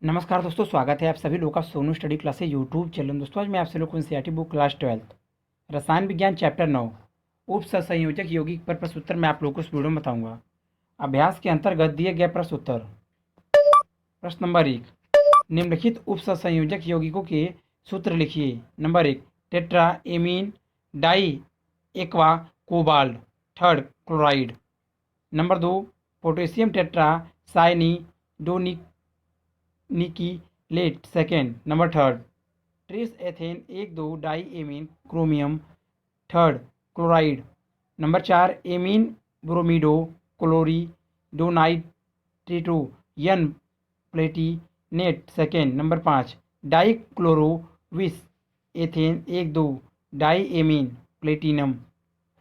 नमस्कार दोस्तों, स्वागत है आप सभी लोगों का Sonu study classes YouTube channel. दोस्तों आज मैं आप सभी लोगों को एनसीईआरटी बुक क्लास 12 रसायन विज्ञान चैप्टर 9 उप सहसंयोजक यौगिक पर प्रश्न उत्तर मैं आप लोगों को इस वीडियो में बताऊंगा। अभ्यास के अंतर्गत दिए गए प्रश्न उत्तर। प्रश्न नंबर 1, निम्नलिखित उप सहसंयोजक यौगिकों के सूत्र लिखिए। Number 1, tetra ammine di aqua cobalt third chloride. Number 2, potassium tetra cyano nickelate second. Number third, tris ethane 1,2 di amine chromium third chloride. Number 4, ammine bromido chlorido nitrato N platinate second. Number 5, di chlorobis ethane 1,2 di amine platinum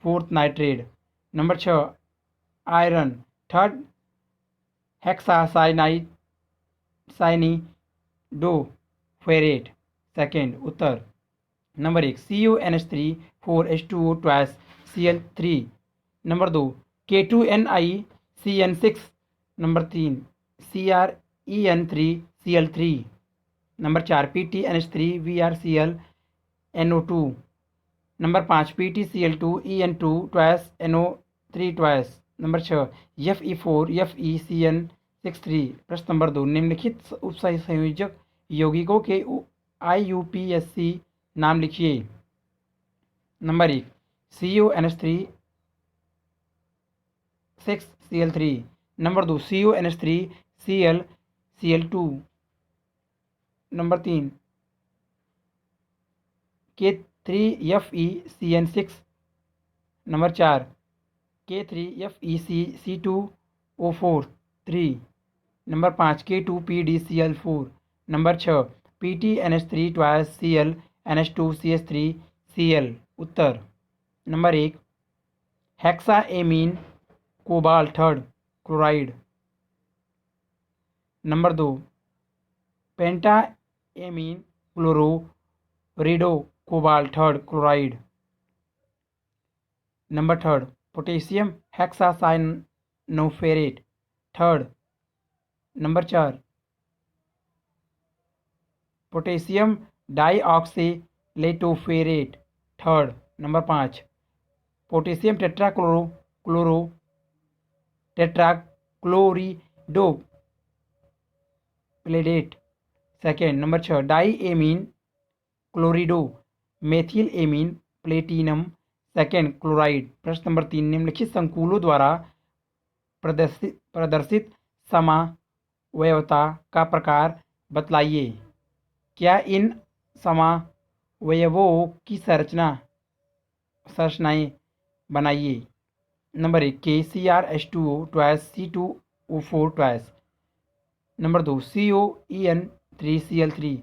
fourth nitrate. Number 6, iron third hexacyanide cyanido ferrate second उत्तर। Number 1, CuNH3 4H2O twice Cl3। Number 2, K2NiCN6। Number 3, CrEn3Cl3। Number 4, PtNH3 VrClNO2। Number 5, PtCl2En2 twice NO3 twice. Number 6, Fe4FeCN63। प्रश्न number 2, निम्नलिखित उपसंयोजक यौगिकों के IUPAC नाम लिखिए। Number 1, CuNH3 6Cl3। Number 2, CuNH3 Cl2। Number 3, K3FeCN6। Number 4, K3FeC2O4 3। Number 5, K2PdCl4। Number 6, PtNH3 twice Cl NH2CH3 Cl उत्तर। Number 1, hexa ammine cobalt third chloride. Number 2, penta ammine chlorido cobalt third chloride. Number 3, potassium hexacyanoferrate third. Number 4, potassium dioxalatoferrate third. Number 5, potassium tetrachlorido palladate second. Number 6, di ammine chlorido methyl amine platinum second chloride. प्रश्न number 3, निम्नलिखित संकुलों द्वारा प्रदर्शित समावयवता का प्रकार बतलाइए। क्या इन समावयवों की संरचनाएं बनाइए। Number 1, KCrH2O twice C2O4 twice. Number 2, COEN3Cl3।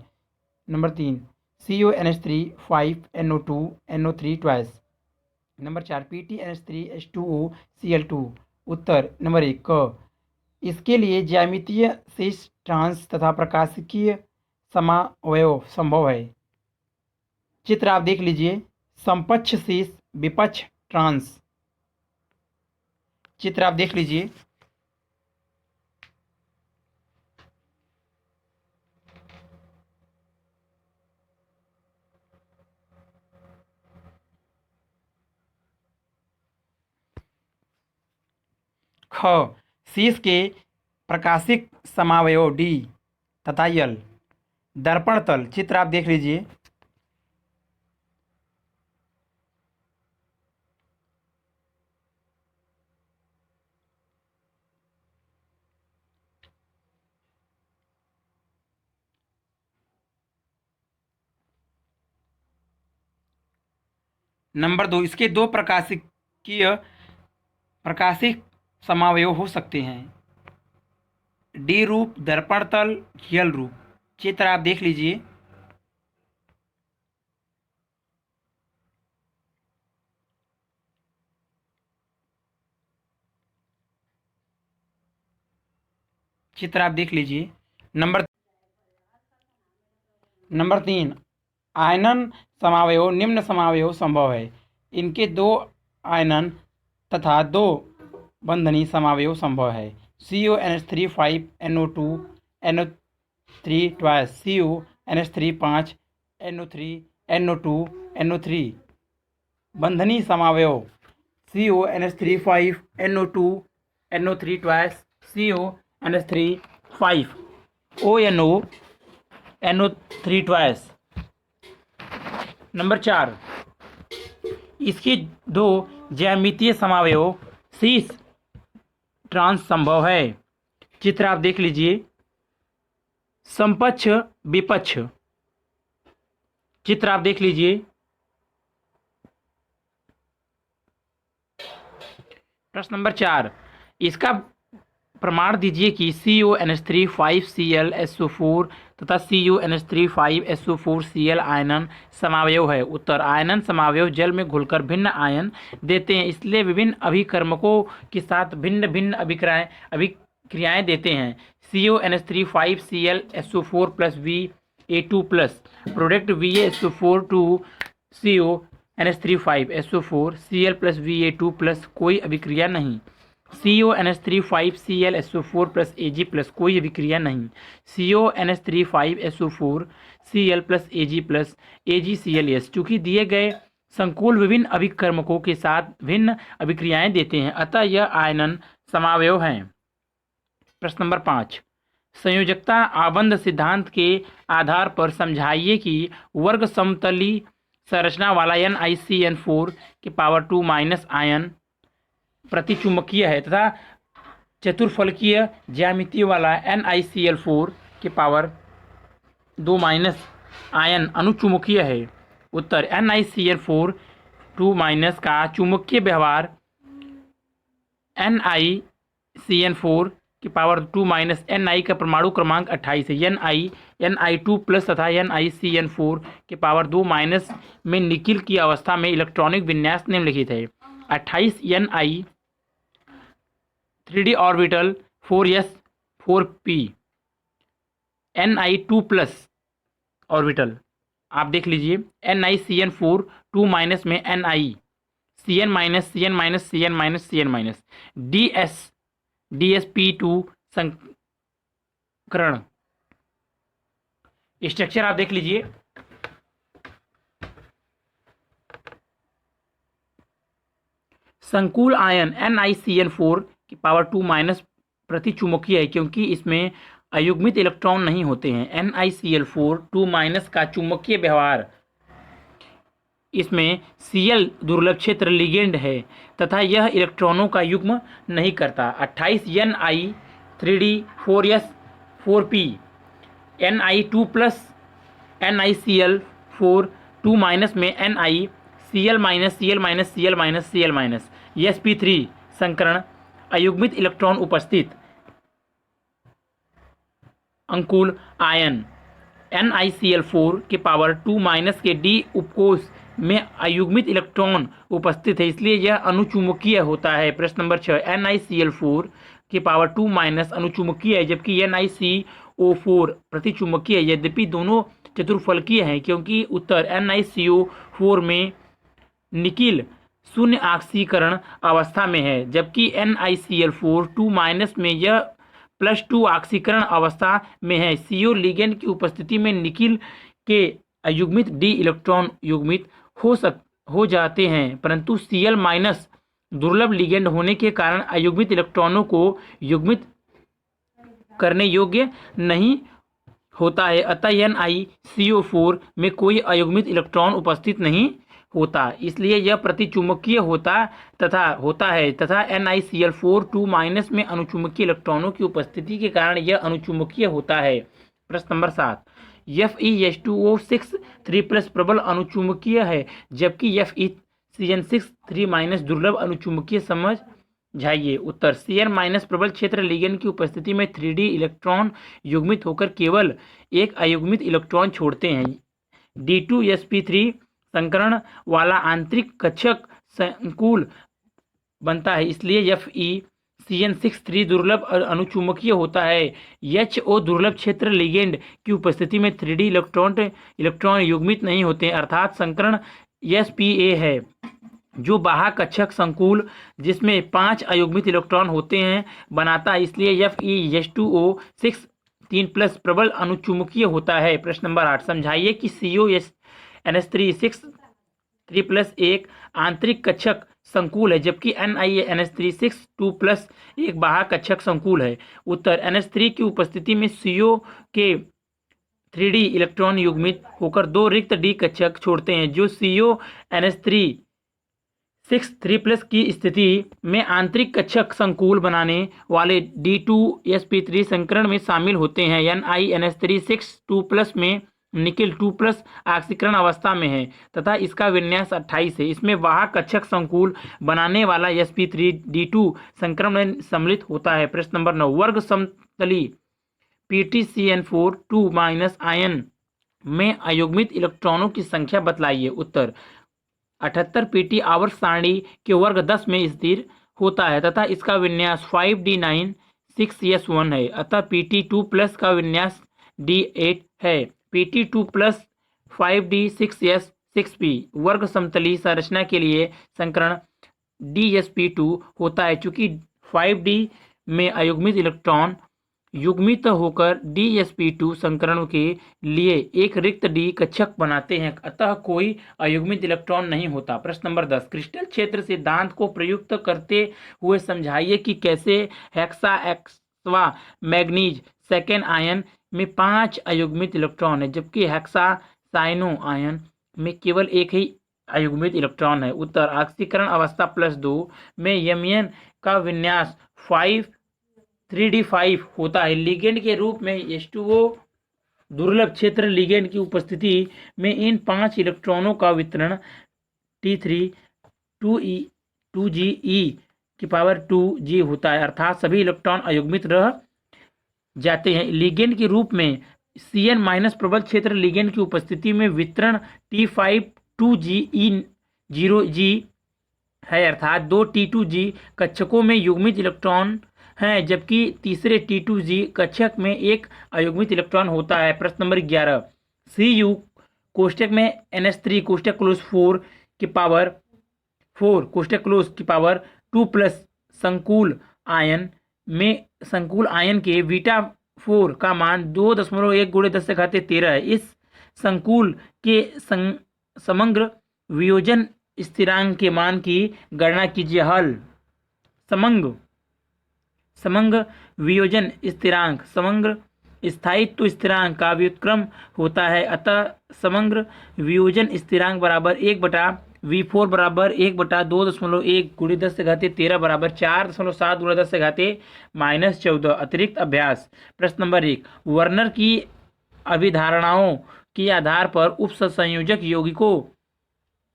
Number 3, CONH3 5NO2 NO3 twice. Number 4, PtNH3H2O Cl2 उत्तर। नंबर 1 क, इसके लिए ज्यामितीय शीर्ष ट्रांस तथा प्रकाशिकीय समावयव संभव है। चित्र आप देख लीजिए, समपक्ष शीर्ष विपक्ष ट्रांस। चित्र आप देख लीजिए, ख, शीर्ष के प्रकाशिक समावयव D तथा L। दर्पण तल, चित्र आप देख लीजिए, नंबर 2, इसके दो प्रकाशिक समावयव हो सकते हैं। D रूप दर्पण तल, L रूप। चित्र आप देख लीजिए, चित्र आप देख लीजिए। नंबर 3, आयनन समावयव निम्न समावयव संभव है। इनके दो आयनन तथा दो बंधनी समावयव संभव है। CONH3 5NO2 NO 3 twice CuNH3 5 NO3 NO2 NO3 बंधनी समावयव CuNH3 5 NO2 NO3 twice CuNH3 5 ONO NO3 twice. Number 4, इसके दो ज्यामितीय समावयव शीश ट्रांस संभव है। चित्र आप देख लीजिए, समपक्ष विपक्ष। चित्र आप देख लीजिए, प्रश्न नंबर 4, इसका प्रमाण दीजिए कि CuNH3 5Cl SO4 तथा CuNH3 5SO4 Cl आयनन समावयव है। उत्तर, आयनन समावयव जल में घुलकर भिन्न आयन देते हैं, इसलिए विभिन्न अभिकर्मकों के साथ भिन्न भिन्न अभिक्रियाएं देते हैं। CuNH3 5Cl SO4 plus Va2 plus product VaSO4 to CuNH3 5SO4 Cl plus Va2 plus कोई अभिक्रिया नहीं। CuNH3 5Cl SO4 plus Ag plus कोई अभिक्रिया नहीं। CuNH3 5SO4 Cl plus Ag plus AgClS। चूंकि दिए गए संकुल विभिन्न अभिकर्मकों के साथ भिन्न अभिक्रियाएं देते हैं, अतः यह आयनन समावयव हैं। प्रश्न नंबर 5, संयोजकता आबंध सिद्धांत के आधार पर समझाइए कि वर्ग समतली संरचना वाला NiCN4 के पावर 2 माइनस आयन प्रतिचुंबकीय है तथा चतुर्फलकीय ज्यामिति वाला NiCl4 के पावर 2 माइनस आयन अनुचुंबकीय है। उत्तर, NiCl4 2 माइनस का चुंबकीय व्यवहार NiCN4 की पावर 2 माइनस Ni का परमाणु क्रमांक 28 है। Ni2 प्लस तथा NiCN4 के पावर 2 माइनस में निकिल की अवस्था में इलेक्ट्रॉनिक विन्यास निम्नलिखित है। 28 Ni 3d orbital 4s 4p Ni2 plus orbital आप देख लीजिए, NiCN4 2 माइनस में Ni Cn minus Cn minus Cn minus Cn minus DsP2 संकरण। स्ट्रक्चर आप देख लीजिए, संकुल आयन NiCN4 की पावर 2 माइनस प्रतिचुंबकीय है क्योंकि इसमें अयुग्मित इलेक्ट्रॉन नहीं होते हैं। NiCl4 2 माइनस का चुंबकीय व्यवहार, इसमें Cl दुर्लभ क्षेत्र लिगेंड है तथा यह इलेक्ट्रॉनों का युग्म नहीं करता। 28 Ni 3d 4s 4p Ni2 plus NiCl4 2 minus में Ni Cl minus Cl minus Cl minus Cl minus sp3 संकरण अयुग्मित इलेक्ट्रॉन उपस्थित अंकुल आयन NiCl4 के पावर 2 माइनस के d उपकोष में अयुग्मित इलेक्ट्रॉन उपस्थित है, इसलिए यह अनुचुंबकीय होता है। प्रश्न नंबर 6, NiCl4 के पावर 2 माइनस अनुचुंबकीय है जबकि NiCO4 प्रतिचुंबकीय है, यद्यपि दोनों चतुर्फलकीय हैं क्योंकि उत्तर NiCO4 में निकिल शून्य ऑक्सीकरण अवस्था में है जबकि NiCl4 2 माइनस में यह +2 ऑक्सीकरण अवस्था में है। CO लिगेंड की उपस्थिति में निकिल के अयुग्मित d इलेक्ट्रॉन युग्मित हो जाते हैं, परंतु Cl माइनस दुर्लभ लिगेंड होने के कारण अयुग्मित इलेक्ट्रॉनों को युग्मित करने योग्य नहीं होता है, अतः NiCO4 में कोई अयुग्मित इलेक्ट्रॉन उपस्थित नहीं होता, इसलिए यह प्रतिचुंबकीय होता है तथा NiCl4 2 माइनस में अनुचुंबकीय इलेक्ट्रॉनों की उपस्थिति के कारण यह अनुचुंबकीय होता है। प्रश्न नंबर 7, FeH2O6 3+ प्रबल अनुचुंबकीय है जबकि FeCN6 3 माइनस दुर्लभ अनुचुंबकीय समझाइए। उत्तर, Cn माइनस प्रबल क्षेत्र लिगेंड की उपस्थिति में 3d इलेक्ट्रॉन युग्मित होकर केवल एक अयुग्मित इलेक्ट्रॉन छोड़ते हैं। D2sp3 संकरण वाला आंतरिक कक्षक संकुल बनता है, इसलिए FeCN6 3 दुर्लभ अनुचुंबकीय होता है। HO दुर्लभ क्षेत्र लिगेंड की उपस्थिति में 3d इलेक्ट्रॉन युग्मित नहीं होते, अर्थात संकरण spa है जो बाह्य कक्षक संकुल जिसमें 5 अयुग्मित इलेक्ट्रॉन होते हैं बनाता है, इसलिए FeH2O6 3+ प्रबल अनुचुंबकीय होता है। प्रश्न नंबर 8, समझाइए कि CONH3 एक आंतरिक कक्षक संकुल है जबकि NiNH3 एक बाह्य कक्षक संकुल है। उत्तर, NH3 की उपस्थिति में CO के 3d इलेक्ट्रॉन युग्मित होकर 2 रिक्त d कक्षक छोड़ते हैं जो CONH3 की स्थिति में आंतरिक कक्षक संकुल बनाने वाले D2sp3 संकरण में शामिल होते हैं। NiNH3 में निकेल 2+ ऑक्सीकरण अवस्था में है तथा इसका विन्यास 28 है। इसमें बाह्य कक्षक संकुल बनाने वाला sp3d2 संकरण में सम्मिलित होता है। प्रश्न नंबर 9, वर्ग समतली PtCN4 2- आयन में अयुग्मित इलेक्ट्रॉनों की संख्या बतलाइए। उत्तर, 78 Pt आवर्त सारणी के वर्ग 10 में स्थिर होता है तथा इसका विन्यास 5d9 6s1 है। अतः Pt2+ का विन्यास d8 है। Pt2+ 5d6s6p वर्ग समतली संरचना के लिए संकरण dsp2 होता है। चूंकि 5d में अयुग्मित इलेक्ट्रॉन युग्मित होकर dsp2 संकरण के लिए एक रिक्त d कक्षक बनाते हैं अतः कोई अयुग्मित इलेक्ट्रॉन नहीं होता। प्रश्न नंबर 10, क्रिस्टल क्षेत्र सिद्धांत को प्रयुक्त करते हुए समझाइए कि कैसे हेक्सा मैग्नीज सेकेंड आयन में 5 अयुग्मित इलेक्ट्रॉन है जबकि हेक्सा साइनो आयन में केवल एक ही अयुग्मित इलेक्ट्रॉन है। उत्तर, ऑक्सीकरण अवस्था +2 में यमियन का विन्यास 3d5 होता है। लिगेंड के रूप में H2O दुर्लभ क्षेत्र लिगेंड की उपस्थिति में इन 5 इलेक्ट्रॉनों का वितरण T3 2Ge2G होता है अर्थात सभी इलेक्ट्रॉन अयुग्मित रह जाते हैं। लिगेंड के रूप में Cn- प्रबल क्षेत्र लिगेंड की उपस्थिति में वितरण T5 2Ge0G है अर्थात 2 T2G कक्षकों में युग्मित इलेक्ट्रॉन हैं जबकि तीसरे T2G कक्षक में एक अयुग्मित इलेक्ट्रॉन होता है। प्रश्न नंबर 11, Cu कोष्टक में NH3 कोष्टक क्लोज 4 की पावर 2+ संकुल आयन में संकुल आयन के बीटा 4 का मान 2.1 × 10⁻13 है। इस संकुल के समग्र वियोजन स्थिरांक के मान की गणना कीजिए। हल, समग्र वियोजन स्थिरांक समग्र स्थायित्व स्थिरांक का व्युत्क्रम होता है अतः समग्र वियोजन स्थिरांक बराबर 1/V4 बराबर 1/2.1 × 10⁻13 बराबर 4.7 × 10⁻14। अतिरिक्त अभ्यास। प्रश्न नंबर 1, वर्नर की अभिधारणाओं के आधार पर उपसंयोजक यौगिकों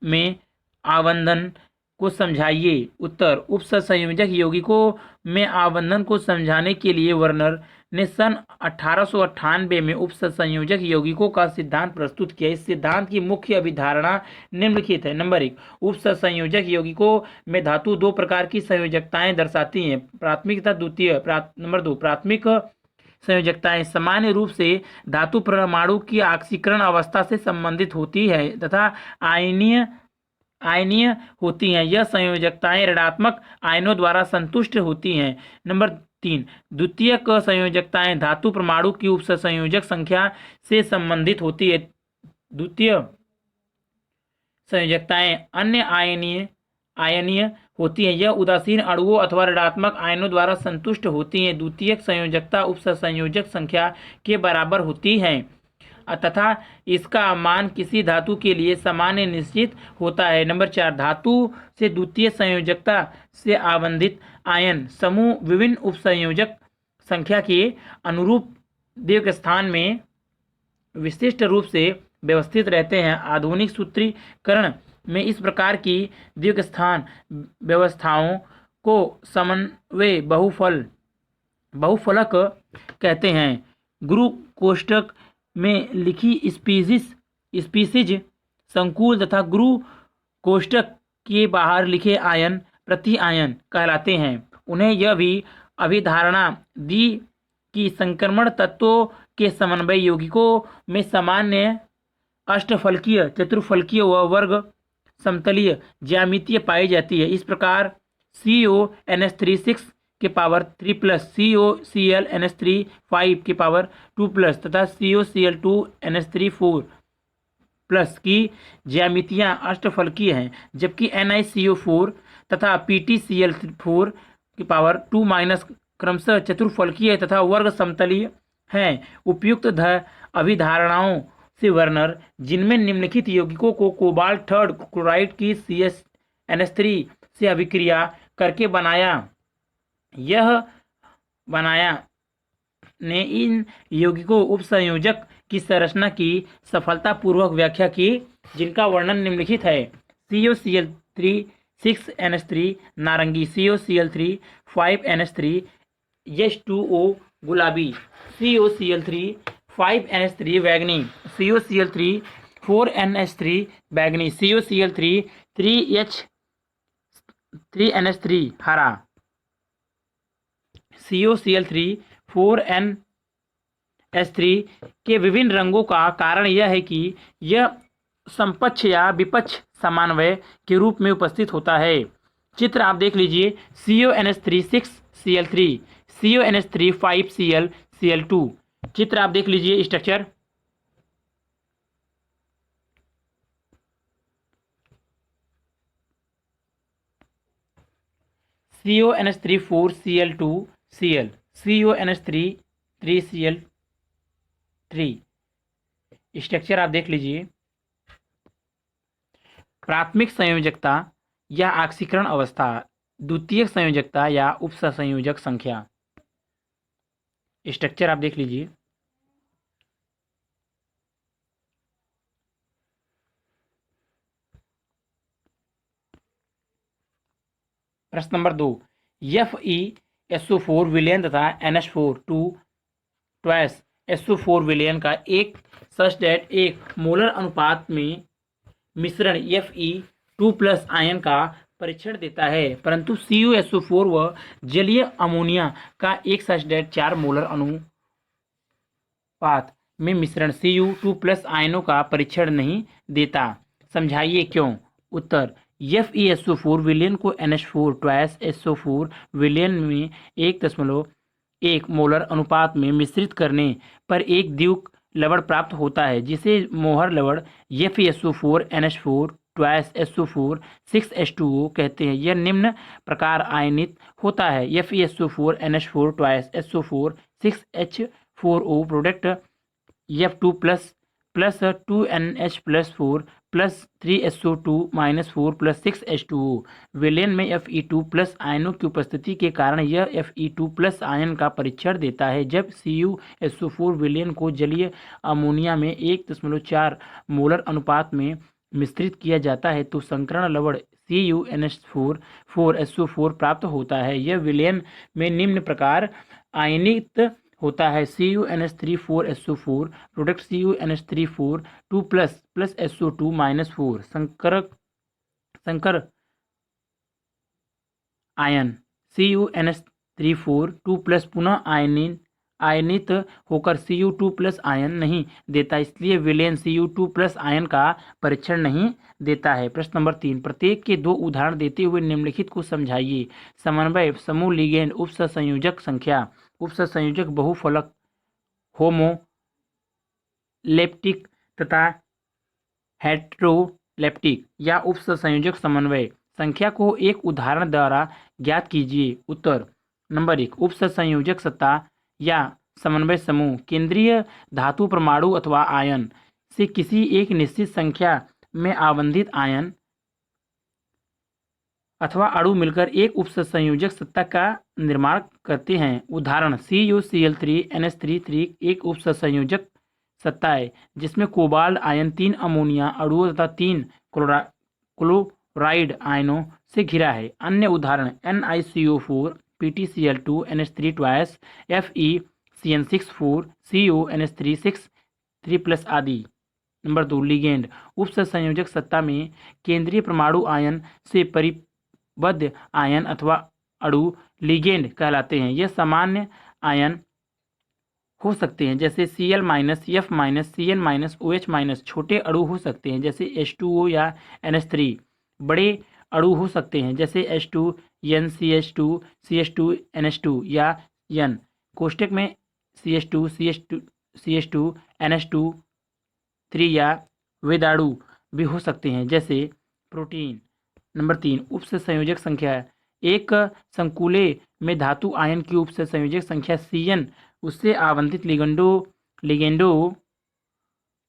में आवंधन को समझाइए। उत्तर, उपसंयोजक यौगिकों में आवंधन को समझाने के लिए वर्नर ने सन 1898 में उपसंयोजक यौगिकों का सिद्धांत प्रस्तुत किया। इस सिद्धांत की मुख्य अभिधारणा निम्नलिखित है। नंबर 1, उपसंयोजक यौगिकों में धातु 2 प्रकार की संयोजकताएं दर्शाती हैं, प्राथमिक तथा द्वितीय। नंबर 2, प्राथमिक संयोजकताएं सामान्य रूप से धातु परमाणु की ऑक्सीकरण अवस्था से संबंधित होती है तथा आयनीय होती हैं। यह संयोजकताएं ऋणात्मक आयनों द्वारा संतुष्ट होती हैं। नंबर 3, द्वितीयक संयोजकताएं धातु परमाणु की उपसंयोजक संख्या से संबंधित होती है। द्वितीय संयोजकताएं अन्य आयनीय होती हैं। यह उदासीन अणुओं अथवा ऋणात्मक आयनों द्वारा संतुष्ट होती हैं। द्वितीयक संयोजकता उपसंयोजक संख्या के बराबर होती है तथा इसका मान किसी धातु के लिए सामान्य निश्चित होता है। नंबर 4, धातु से द्वितीय संयोजकता से आबंधित आयन समूह विभिन्न उपसंयोजक संख्या के अनुरूप द्वितीयक स्थान में विशिष्ट रूप से व्यवस्थित रहते हैं। आधुनिक सूत्रीकरण में इस प्रकार की द्वितीयक स्थान व्यवस्थाओं को समन्वय बहुफलक कहते हैं। गुरु कोष्टक में लिखी स्पीसीज संकुल तथा गुरु कोष्टक के बाहर लिखे आयन प्रति आयन कहलाते हैं। उन्हें यह भी अभिधारणा दी कि संक्रमण तत्वों के समन्वय यौगिकों में सामान्य अष्टफलकीय, चतुर्फलकीय व वर्ग समतलीय ज्यामिति पाई जाती है। इस प्रकार CONH3 के पावर 3 प्लस COCl NH3 के पावर 2 प्लस तथा COCl2 NH3 4 प्लस की ज्यामितियां अष्टफलकीय हैं, जबकि NiCO4 तथा PtCl4 की पावर 2 माइनस क्रमशः चतुर्फलकीय तथा वर्ग समतलीय हैं। उपयुक्त अभिधारणाओं से वर्णन, जिनमें निम्नलिखित यौगिकों को कोबाल्ट थर्ड क्लोराइड की CsNH3 से अभिक्रिया करके बनाया ने इन यौगिकों उपसंयोजक की संरचना की सफलतापूर्वक व्याख्या की, जिनका वर्णन निम्नलिखित है। COCl3 6NH3 नारंगी, COCl3 5NH3 H2O गुलाबी, COCl3 5NH3 बैंगनी, COCl3 4NH3 बैंगनी, COCl3 3NH3 हरा, COCl3 4NH3 के विभिन्न रंगों का कारण यह है कि यह समपक्ष या विपक्ष समन्वय के रूप में उपस्थित होता है। चित्र आप देख लीजिए। CONH3 6Cl3, CONH3 5Cl2। चित्र आप देख लीजिए structure. CONH3 4Cl2Cl, CONH3 3Cl3। Structure आप देख लीजिए। प्राथमिक संयोजकता या ऑक्सीकरण अवस्था, द्वितीयक संयोजकता या उपसंयोजक संख्या। स्ट्रक्चर आप देख लीजिए। प्रश्न नंबर 2, FeSO4 विलयन तथा NH4 2 SO4 विलयन का एक सब्सट्रेट एक मोलर अनुपात में मिश्रण Fe2+ आयन का परीक्षण देता है, परंतु CuSO4 व जलीय अमोनिया का एक सब्सट्रेट 4 मोलर अनुपात में मिश्रण Cu2+ आयनों का परीक्षण नहीं देता। समझाइए क्यों। उत्तर, FeSO4 विलयन को NH4 SO4 विलयन में 1.1 मोलर अनुपात में मिश्रित करने पर एक द्विक लवण प्राप्त होता है, जिसे मोहर लवण FeSO4 NH4 SO4 6H2O कहते हैं। यह निम्न प्रकार आयनित होता है। FeSO4 NH4 SO4 6H4O product F2 plus 2NH+4 plus 3SO2-4 plus 6H2O। विलयन में Fe2+ आयनों की उपस्थिति के कारण यह Fe2+ आयन का परीक्षण देता है। जब CuSO4 विलयन को जलीय अमोनिया में 1.4 मोलर अनुपात में मिश्रित किया जाता है तो संकरण लवण CuNH4 SO4 प्राप्त होता है। यह विलयन में निम्न प्रकार आयनित होता है। CuNH3 4SO4 product CuNH3 2 plus SO2-4 संकर आयन CuNH3 2 पुनः आयनित होकर Cu2+ आयन नहीं देता, इसलिए विलयन Cu2+ आयन का परीक्षण नहीं देता है। प्रश्न नंबर 3, प्रत्येक के 2 उदाहरण देते हुए निम्नलिखित को समझाइए। समन्वय, समूह, लिगेंड, उपसंयोजक संख्या। उपसंयोजक बहुफलक, होमोलेप्टिक तथा हेटेरोलेप्टिक या उपसंयोजक समन्वय संख्या को एक उदाहरण द्वारा ज्ञात कीजिए। उत्तर, नंबर 1, उपसंयोजक सत्ता या समन्वय समूह केंद्रीय धातु, परमाणु अथवा आयन से किसी एक निश्चित संख्या में आवंधित आयन अथवा अणु मिलकर एक उपसंयोजक सत्ता का निर्माण करते हैं। उदाहरण, CuCl3 NH3 एक उपसंयोजक सत्ता है जिसमें कोबाल्ट आयन 3 अमोनिया अणुओं तथा 3 क्लोराइड आयनों से घिरा है। अन्य उदाहरण, NiCO4 PtCl2 NH3 FeCN6 CONH3 आदि। Number 2, ligand. उपसंयोजक सत्ता में केंद्रीय परमाणु आयन से परिबद्ध आयन अथवा अणु लिगेंड कहलाते हैं। यह सामान्य आयन हो सकते हैं जैसे Cl-, F-, Cn-, OH-। छोटे अणु हो सकते हैं जैसे H2O या NH3। बड़े अणु हो सकते हैं जैसे H2 NCH2CH2NH2 या N कोष्टक में CH2NH2 या वेदाणु भी हो सकते हैं, जैसे प्रोटीन। नंबर 3, उपसंयोजक संख्या। एक संकुले में धातु आयन की उपसंयोजक संख्या Cn उससे आवंटित लिगेंडों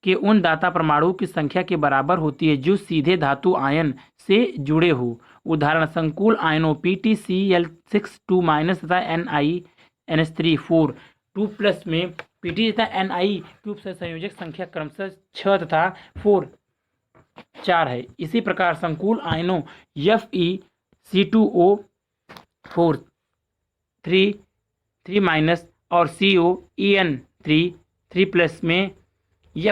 के उन दाता परमाणुओं की संख्या के बराबर होती है जो सीधे धातु आयन से जुड़े हो। उदाहरण, संकुल आयनों PtCl6 2- तथा NiNH3 4 2+ में Pt तथा Ni की उपसंयोजक संख्या क्रमशः 6 तथा 4 है। इसी प्रकार संकुल आयनों FeC2O4 3 और COEN3 3+ में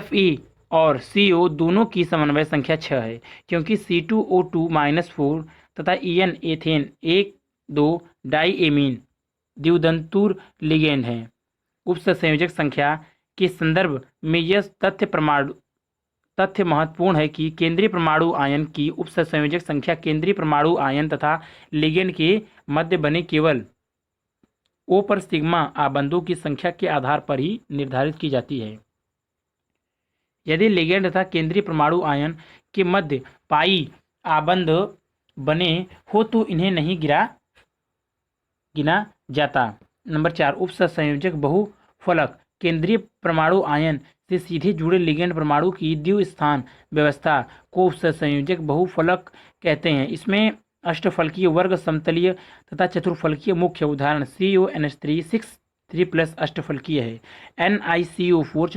Fe और CO दोनों की समन्वय संख्या 6 है, क्योंकि C2O2-4 तथा En एथेन 1,2 डाईएमीन द्विदंतुर लिगेंड हैं। उपसंयोजक संख्या के संदर्भ में यह तथ्य महत्वपूर्ण है कि केंद्रीय परमाणु आयन की उपसंयोजक संख्या केंद्रीय परमाणु आयन तथा लिगेंड के मध्य बने केवल O पर सिग्मा आबंधों की संख्या के आधार पर ही निर्धारित की जाती है। यदि लिगेंड तथा केंद्रीय परमाणु आयन के मध्य पाई आबंध बने हो तो इन्हें नहीं गिना जाता। नंबर 4, उपसंयोजक बहुफलक। केंद्रीय परमाणु आयन से सीधे जुड़े लिगेंड परमाणु की द्विस्थान व्यवस्था को उपसंयोजक बहुफलक कहते हैं। इसमें अष्टफलकीय, वर्ग समतलीय तथा चतुर्फलकीय मुख्य। उदाहरण, CONH3 6 3+ अष्टफलकीय है, NiCO4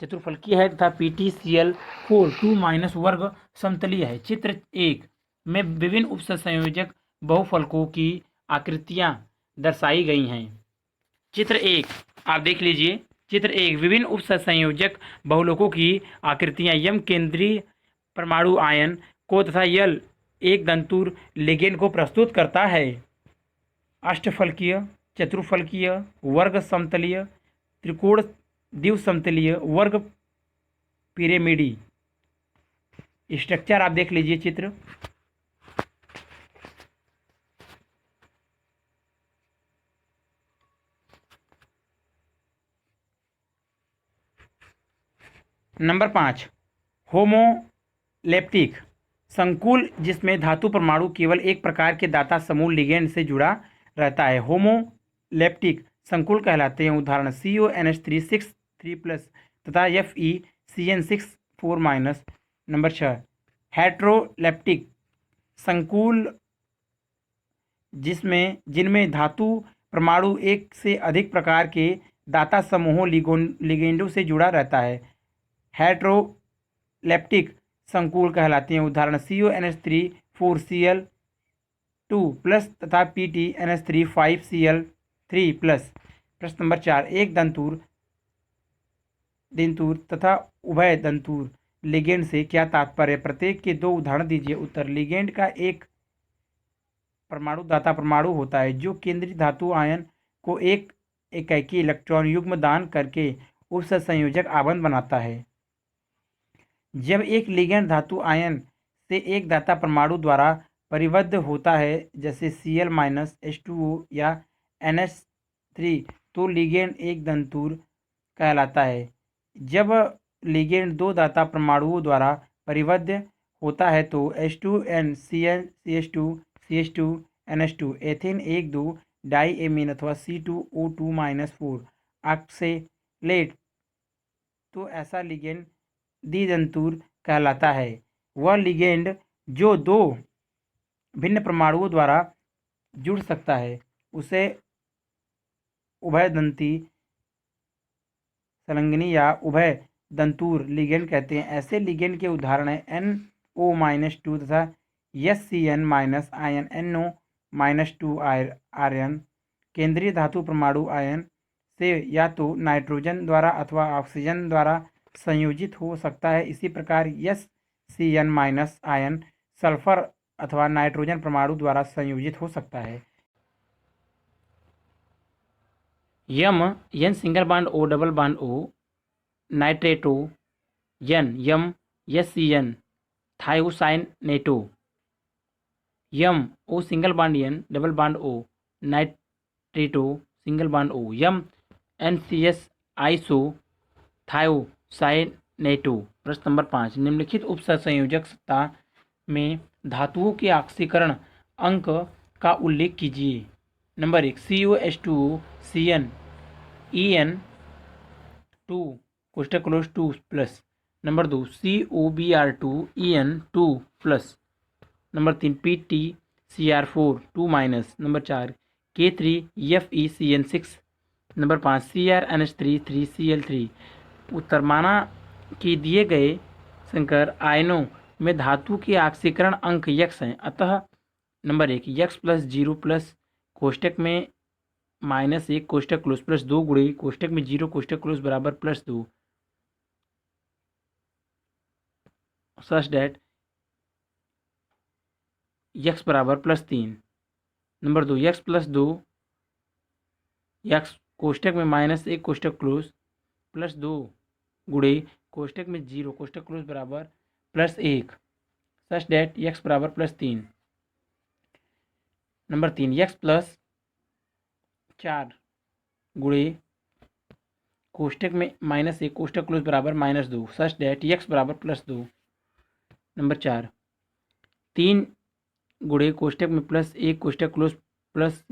चतुर्फलकीय है तथा PtCl4 2- वर्ग समतलीय है। चित्र 1 में विभिन्न उपसंयोजक बहुफलकों की आकृतियां दर्शाई गई हैं। चित्र 1 आप देख लीजिए। चित्र 1 विभिन्न उपसंयोजक बहुलकों की आकृतियां। यम केंद्रीय परमाणु आयन को तथा यल एक दंतुर लिगेंड को प्रस्तुत करता है। अष्टफलकीय, चतुर्फलकीय, वर्ग समतलीय, त्रिकोण द्विसमतलीय, वर्ग पिरामिडी स्ट्रक्चर आप देख लीजिए। चित्र नंबर 5, होमोलेप्टिक संकुल जिसमें धातु परमाणु केवल एक प्रकार के दाता समूह लिगेंड से जुड़ा रहता है, होमोलेप्टिक संकुल कहलाते हैं। उदाहरण, CONH3 6 3+ तथा FeCN6 4-। नंबर 6, हेट्रोलेप्टिक संकुल जिनमें धातु परमाणु एक से अधिक प्रकार के दाता समूहों लिगेंडों से जुड़ा रहता है, हेट्रोलेप्टिक संकुल कहलाते हैं। उदाहरण, CONH3 4Cl2+ तथा PtNH3 5Cl3+। प्रश्न नंबर 4, एक दंतुर तथा उभय दंतुर लिगेंड से क्या तात्पर्य? प्रत्येक के 2 उदाहरण दीजिए। उत्तर, लिगेंड का एक परमाणु दाता परमाणु होता है जो केंद्रीय धातु आयन को एक एकाकी इलेक्ट्रॉन युग्म दान करके उपसंयोजक आबंध बनाता है। जब एक लिगेंड धातु आयन से एक दाता परमाणु द्वारा परिबद्ध होता है, जैसे Cl- H2O या NH3, तो लिगेंड एक दंतुर कहलाता है। जब लिगेंड 2 दाता परमाणुओं द्वारा परिबद्ध होता है तो H2N CH2 NH2 एथेन 1,2 डाईएमीन अथवा C2O2-4 ऑक्सलेट, तो ऐसा लिगेंड द्विदंतुर कहलाता है। वह लिगेंड जो 2 भिन्न परमाणुओं द्वारा जुड़ सकता है उसे उभयदंती संलग्नी या उभय दंतुर लिगेंड कहते हैं। ऐसे लिगेंड के उदाहरण हैं NO-2 तथा SCN-NO-2 आयन। केंद्रीय धातु परमाणु आयन से या तो नाइट्रोजन द्वारा अथवा ऑक्सीजन द्वारा संयोजित हो सकता है। इसी प्रकार SCN- आयन सल्फर अथवा नाइट्रोजन परमाणु द्वारा संयोजित हो सकता है। N single bond O double bond O nitrato यम SCN थायोसाइनेटो यम O single bond N double bond O nitrato single bond O यम NCS आइसो थायोसाइनेटो। प्रश्न नंबर 5, निम्नलिखित उपसंयोजकता में धातुओं के ऑक्सीकरण अंक का उल्लेख कीजिए। नंबर 1 COH2O CN EN2 कोष्टक close 2 plus. Number 2 COBr2 EN2 plus. Number 3 PtCr4 2 minus. Number 4 K3FeCN6। Number 5 CrNH3 3Cl3। उत्तर, माना कि दिए गए संकर आयनों में धातु के ऑक्सीकरण अंक यक्स हैं, अतः नंबर 1 यक्स प्लस 0 प्लस कोष्टक में -1 कोष्टक क्लोज प्लस 2 गुणे कोष्टक में 0 कोष्टक क्लोज बराबर प्लस 2 सच डैट यक्स बराबर plus 3। Number 2 x plus 2 x कोष्टक में -1 कोष्टक क्लोज प्लस 2 गुणे कोष्टक में 0 कोष्टक क्लोज बराबर प्लस 1 सच डैट यक्स बराबर प्लस 3। नंबर 3 यक्स प्लस 4 गुणे कोष्टक में -1 कोष्टक क्लोज बराबर -2 सच डैट यक्स बराबर प्लस 2। नंबर 4 3 गुणे कोष्टक में +1 कोष्टक close plus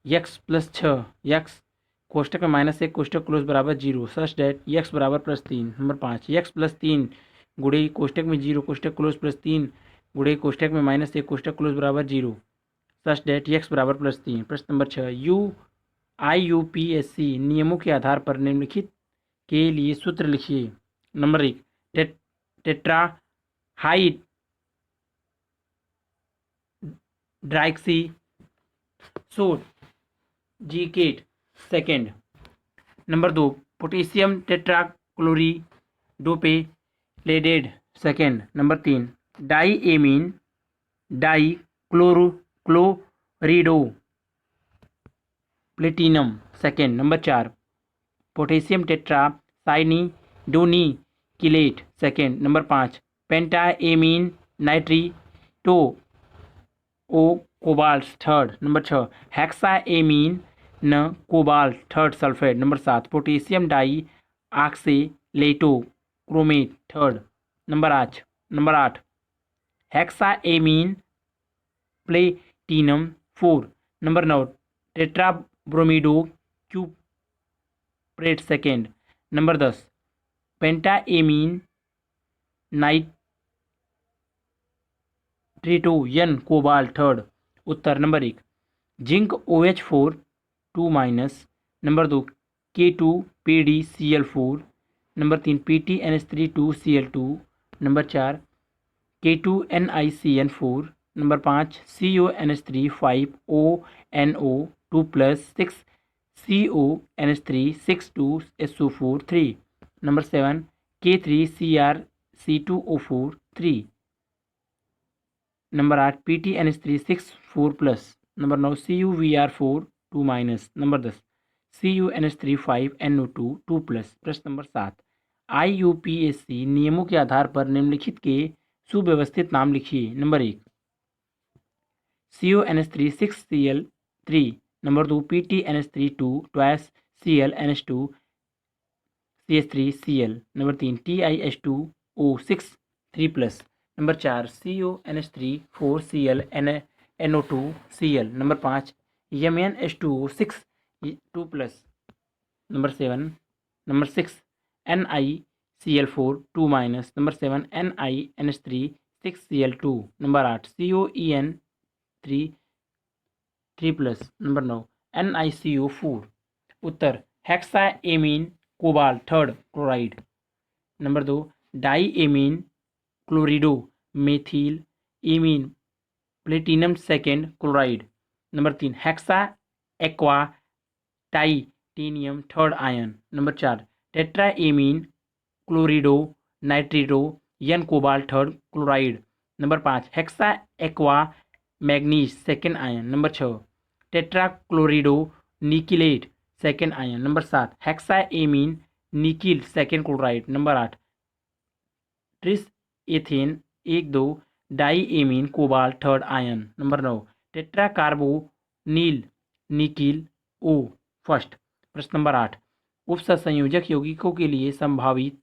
x plus 6 x कोष्टक में -1 कोष्टक क्लोज बराबर 0 सच डैट यक्स बराबर प्लस 3। नंबर 5 यक्स प्लस 3 गुणे कोष्टक में 0 कोष्टक क्लोज प्लस 3 गुणे कोष्टक में -1 कोष्टक क्लोज बराबर 0 सच डैट यक्स बराबर प्लस 3। प्रश्न नंबर 6 IUPAC नियमों के आधार पर निम्नलिखित के लिए सूत्र लिखिए। Number 1 tetra hydroxido zincate second. Number 2 potassium tetrachloridopalladate second. Number 3 diammine dichlorido platinum second. Number 4 potassium tetracyanidonickelate second. Number 5 pentaammine nitrito O cobalt third. Number 6 हेक्साएमीन न cobalt third sulphate. Number 7 potassium di oxalato chromate third. Number 8 hexaammine platinum 4। Number 9 tetrabromido cuprate second. Number 10 pentaammine nitrito N cobalt third. उत्तर number 1 zinc OH4 2 minus. Number 2 K2PdCl4। Number 3 PtNH3 2Cl2। Number 4 K2NiCN4। Number 5 CONH3 5ONO 2 plus 6 CONH3 6 2 SO4 3। Number 7 K3CrC2O4 3। Number 8 PtNH3 6 4 plus. Number 9 CuVr4 2 minus. Number 10 CuNH3 5NO2 2 plus. प्रश्न number 7 IUPAC नियमों के आधार पर निम्नलिखित के सुव्यवस्थित नाम लिखिए। Number 1 CONH3 6Cl3। Number 2 PtNH3 2 twice ClNH2 CH3Cl। Number 3 TiH2O 6 3 plus. Number 4 CONH3 4Cl NO2 Cl। Number 5 MnH2O 6 2 plus. Number 6 NiCl4 2 minus. Number 7 NiNH3 6Cl2। Number 8 COEN3 3 plus. Number 9 NiCO4। उत्तर hexaammine cobalt third chloride. Number 2 diammine chlorido methyl amine platinum second chloride. Number 3 hexa aqua titanium third ion. Number 4 tetraammine chlorido nitrito N cobalt third chloride. Number 5 hexa aqua manganese second ion. Number 6 tetrachlorido nickelate second ion. Number 7 hexaammine nickel second chloride. Number 8 tris ethane 1 2 diamine cobalt third ion. Number 9 tetracarbonyl nickel O first. प्रश्न number 8 उपसंयोजक यौगिकों के लिए संभावित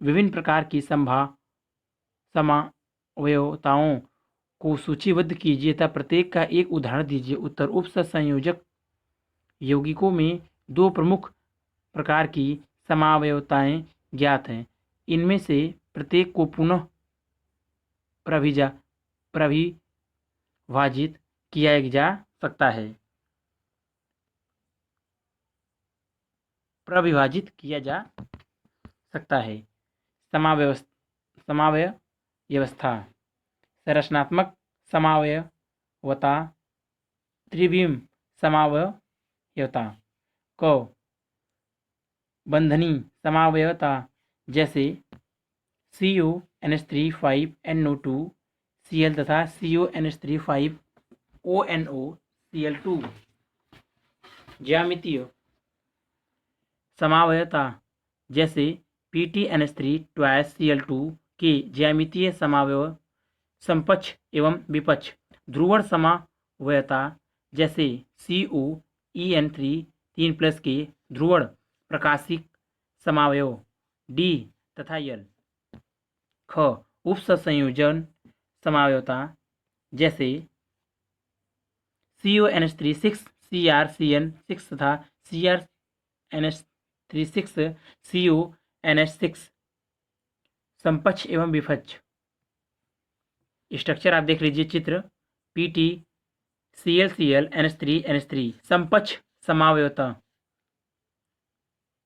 विभिन्न प्रकार की समावयवताओं को सूचीबद्ध कीजिए तथा प्रत्येक का एक उदाहरण दीजिए। उत्तर उपसंयोजक यौगिकों में दो प्रमुख प्रकार की समावयवताएं ज्ञात हैं। इनमें से प्रत्येक को पुनः परिभाषित किया जा सकता है। समावयवस्था संरचनात्मक समावयवता, त्रिविम समावयवता, क बंधनी समावयवता जैसे CONH3 Cl तथा CONH3 ONOCl2। ज्यामितीय समावयवता जैसे PTNH3 Cl2 के ज्यामितीय समावयव समपक्ष एवं विपक्ष। ध्रुवण समावयवता जैसे COEN3 के ध्रुवण प्रकाशिक समावयव D तथा L। ख उपसंयोजन समावयवता जैसे CONH3 CrCN6 तथा CrNH3 CONH6 समपक्ष एवं विपक्ष। स्ट्रक्चर आप देख लीजिए चित्र। PT ClCl NH3 समपक्ष समावयवता।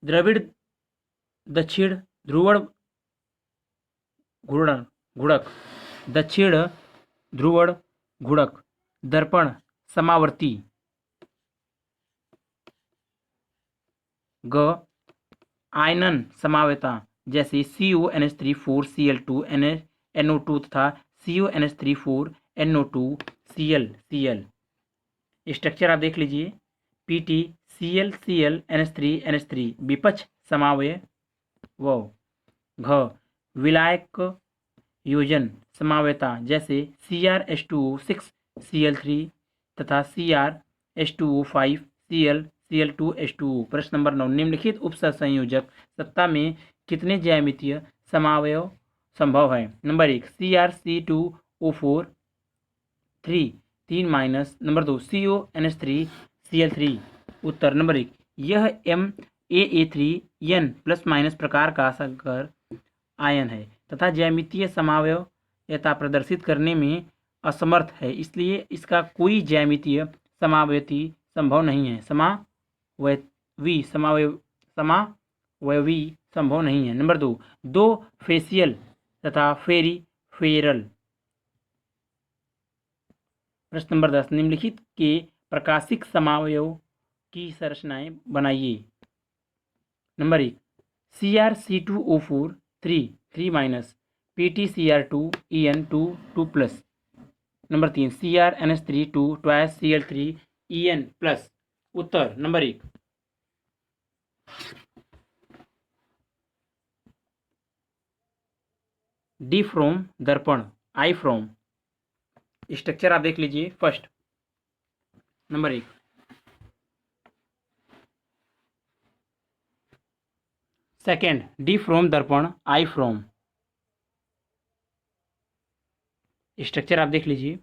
द्रविड़ दक्षिण ध्रुवण गुणक, दक्षिण ध्रुवण गुणक। दर्पण समावर्ती। ग आयनन समावयवता जैसे CONH3 Cl2 NO2 तथा CONH3 NO2 Cl। स्ट्रक्चर आप देख लीजिए। PT ClCl NH3 विपक्ष समावयव। घ विलायक योजन समावयवता जैसे CrH2O6 Cl3 तथा CrH2O5 Cl2H2O। प्रश्न नंबर 9 निम्नलिखित उपसंयोजक सत्ता में कितने ज्यामितीय समावयव संभव है। Number 1 CrC2O4 3 minus. Number 2 CONH3 Cl3। उत्तर नंबर 1 यह MAA3N प्लस माइनस प्रकार का संकर आयन है तथा ज्यामितीय समावयवता प्रदर्शित करने में असमर्थ है, इसलिए इसका कोई ज्यामितीय समावयवी संभव नहीं है। समावयवी संभव नहीं है। नंबर 2 फेसियल तथा फेरिफेरल। प्रश्न नंबर 10 निम्नलिखित के प्रकाशिक समावयव की संरचनाएं बनाइए। Number 1 CrC2O4 3 minus PtCr2En2 2+। Number 3 CrNH3 Cl3En+। Uttar number 1। D from दर्पण आई फ्रोम। स्ट्रक्चर आप देख लीजिए। First number 1 second D from दर्पण आई फ्रोम। स्ट्रक्चर आप देख लीजिए।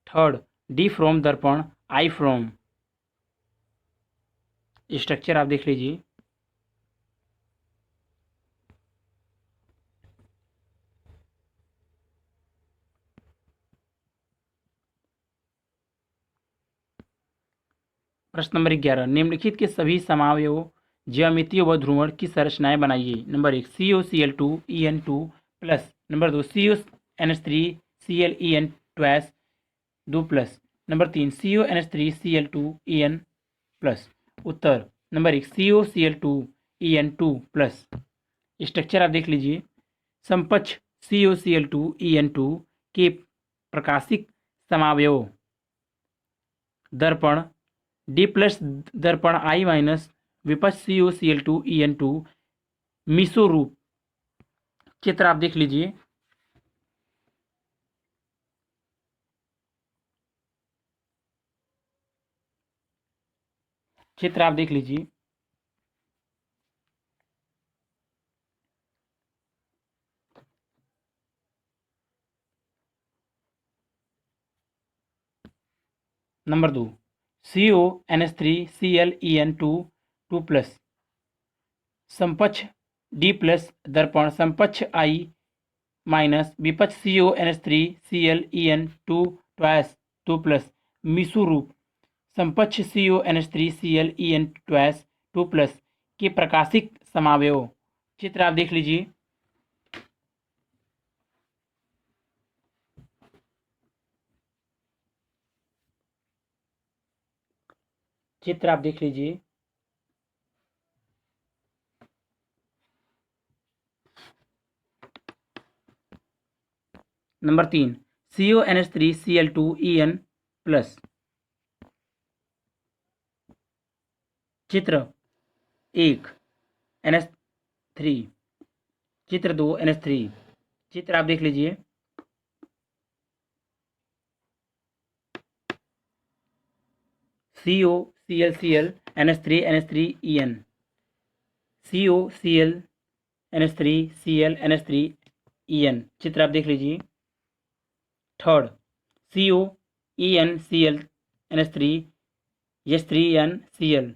थर्ड डी फ्रोम दर्पण आई फ्रोम। स्ट्रक्चर आप देख लीजिए। प्रश्न नंबर 11 निम्नलिखित के सभी समावयव ज्यामितीय व ध्रुवण की संरचनाएं बनाइए। Number 1 COCl2En2+। Number 2 CONH3 Clen2+। Number 3 CONH3 Cl2En+। उत्तर नंबर 1 COCl2En2+। स्ट्रक्चर आप देख लीजिए। समपक्ष COCl2En2 के प्रकाशिक समावयव दर्पण D+ दर्पण I- विपक्ष COCl2En2 मिसो रूप। चित्र आप देख लीजिए। चित्र आप देख लीजिए। नंबर 2, CONH3 Cl समपक्ष D+ दर्पण समपक्ष I- विपक्ष CONH3 Cl मिसु रूप समपक्ष CONH3 Cl के प्रकाशिक समावयव। चित्र आप देख लीजिए। चित्र आप देख लीजिए। Number 3, CONH3 Cl2En+। चित्र 1 NH3, चित्र 2 NH3। चित्र आप देख लीजिए। COClCl NH3NH3En, COCl NH3Cl NH3En। चित्र आप देख लीजिए। Third, COEnCl NH3 H3NCl।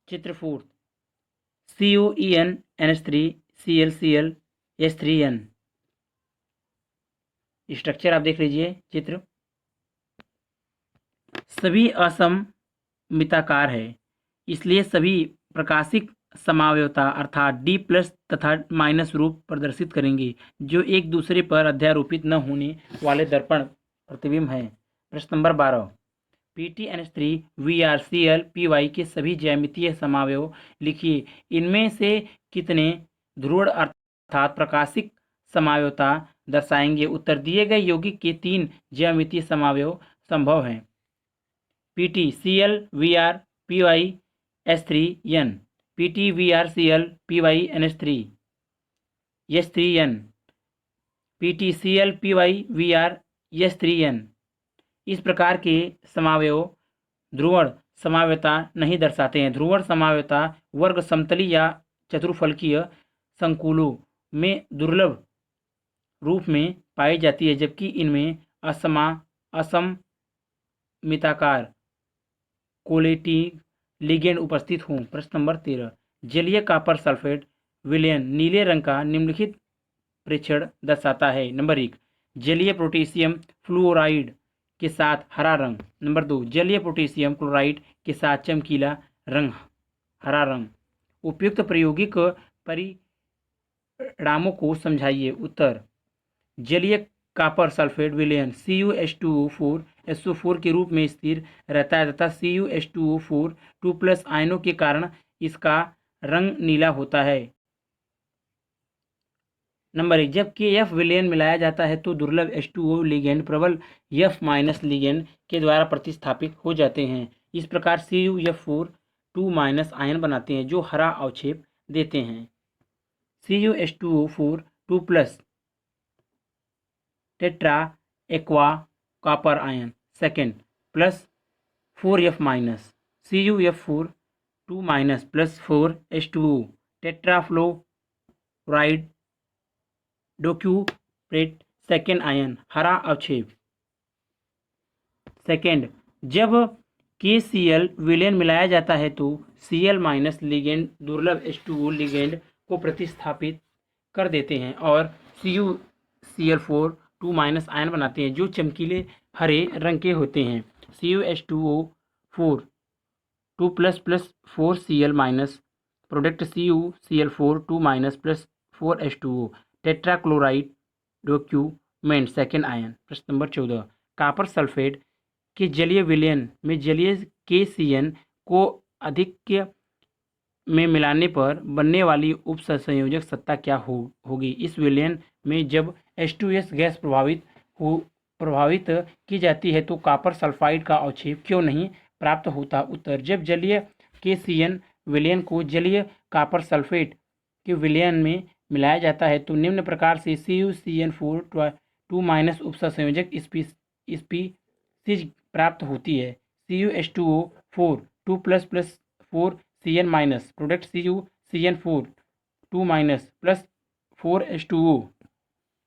चित्र fourth, COEn NH3 ClCl H3n। Structure आप देख लीजिए। चित्र सभी असममिताकार है, इसलिए सभी प्रकाशिक समावयवता अर्थात D+ तथा माइनस रूप प्रदर्शित करेंगे, जो एक दूसरे पर अध्यारोपित न होने वाले दर्पण प्रतिबिंब हैं। प्रश्न नंबर 12, PTNH3 VrCl Py के सभी ज्यामितीय समावयव लिखिए। इनमें से कितने ध्रुवण अर्थात प्रकाशिक समावयवता दर्शाएंगे? उत्तर, दिए गए यौगिक के 3 ज्यामितीय समावयव संभव हैं। PTCl Vr Py H3n, PT Vr Cl Py NH3 H3n, PTCl Py Vr H3n। इस प्रकार के समावयव ध्रुवण समावयवता नहीं दर्शाते हैं। ध्रुवण समावयवता वर्ग समतली या चतुर्फलकीय संकुलों में दुर्लभ रूप में पाई जाती है, जबकि इनमें असममिताकार कोलेटिव लिगेंड उपस्थित हों। प्रश्न नंबर 13, जलीय कॉपर सल्फेट विलयन नीले रंग का निम्नलिखित प्रेक्षण दर्शाता है। नंबर 1, जलीय पोटेशियम फ्लोराइड के साथ हरा रंग। नंबर 2, जलीय पोटेशियम क्लोराइड के साथ चमकीला रंग हरा रंग। उपयुक्त प्रायोगिक परिणामों को समझाइए। उत्तर, जलीय कॉपर सल्फेट विलयन CuH2O4 SO4 के रूप में स्थिर रहता है तथा CuH2O4 2+ आयनों के कारण इसका रंग नीला होता है। नंबर 1, जब KF विलयन मिलाया जाता है तो दुर्लभ H2O लिगेंड प्रबल F- लिगेंड के द्वारा प्रतिस्थापित हो जाते हैं। इस प्रकार CuF4 2- आयन बनाते हैं जो हरा अवक्षेप देते हैं। CuH2O4 2+ tetra aqua copper ion second plus 4F-, CuF4 2- plus 4H2O tetrafluoridocuprate second ion हरा अवक्षेप। सेकेंड, जब KCl विलयन मिलाया जाता है तो Cl- लिगेंड दुर्लभ H2O लिगेंड को प्रतिस्थापित कर देते हैं और CuCl4 2- आयन बनाते हैं जो चमकीले हरे रंग के होते हैं। CuH2O4 2+ plus 4Cl- product CuCl4 2- plus 4H2O tetrachloride document second ion. प्रश्न नंबर 14, कॉपर सल्फेट के जलीय विलयन में जलीय KCN को अधिक्य में मिलाने पर बनने वाली उपसंयोजक सत्ता क्या होगी? इस विलयन में जब H2S गैस प्रभावित की जाती है तो कॉपर सल्फाइड का अवक्षेप क्यों नहीं प्राप्त होता? उत्तर, जब जलीय KCN विलयन को जलीय कॉपर सल्फेट के विलयन में मिलाया जाता है तो निम्न प्रकार से CuCN4 2- उपसंयोजक स्पीसीज प्राप्त होती है। CuH2O4 2 plus plus 4 Cn minus, product CuCN4 2 minus plus 4H2O,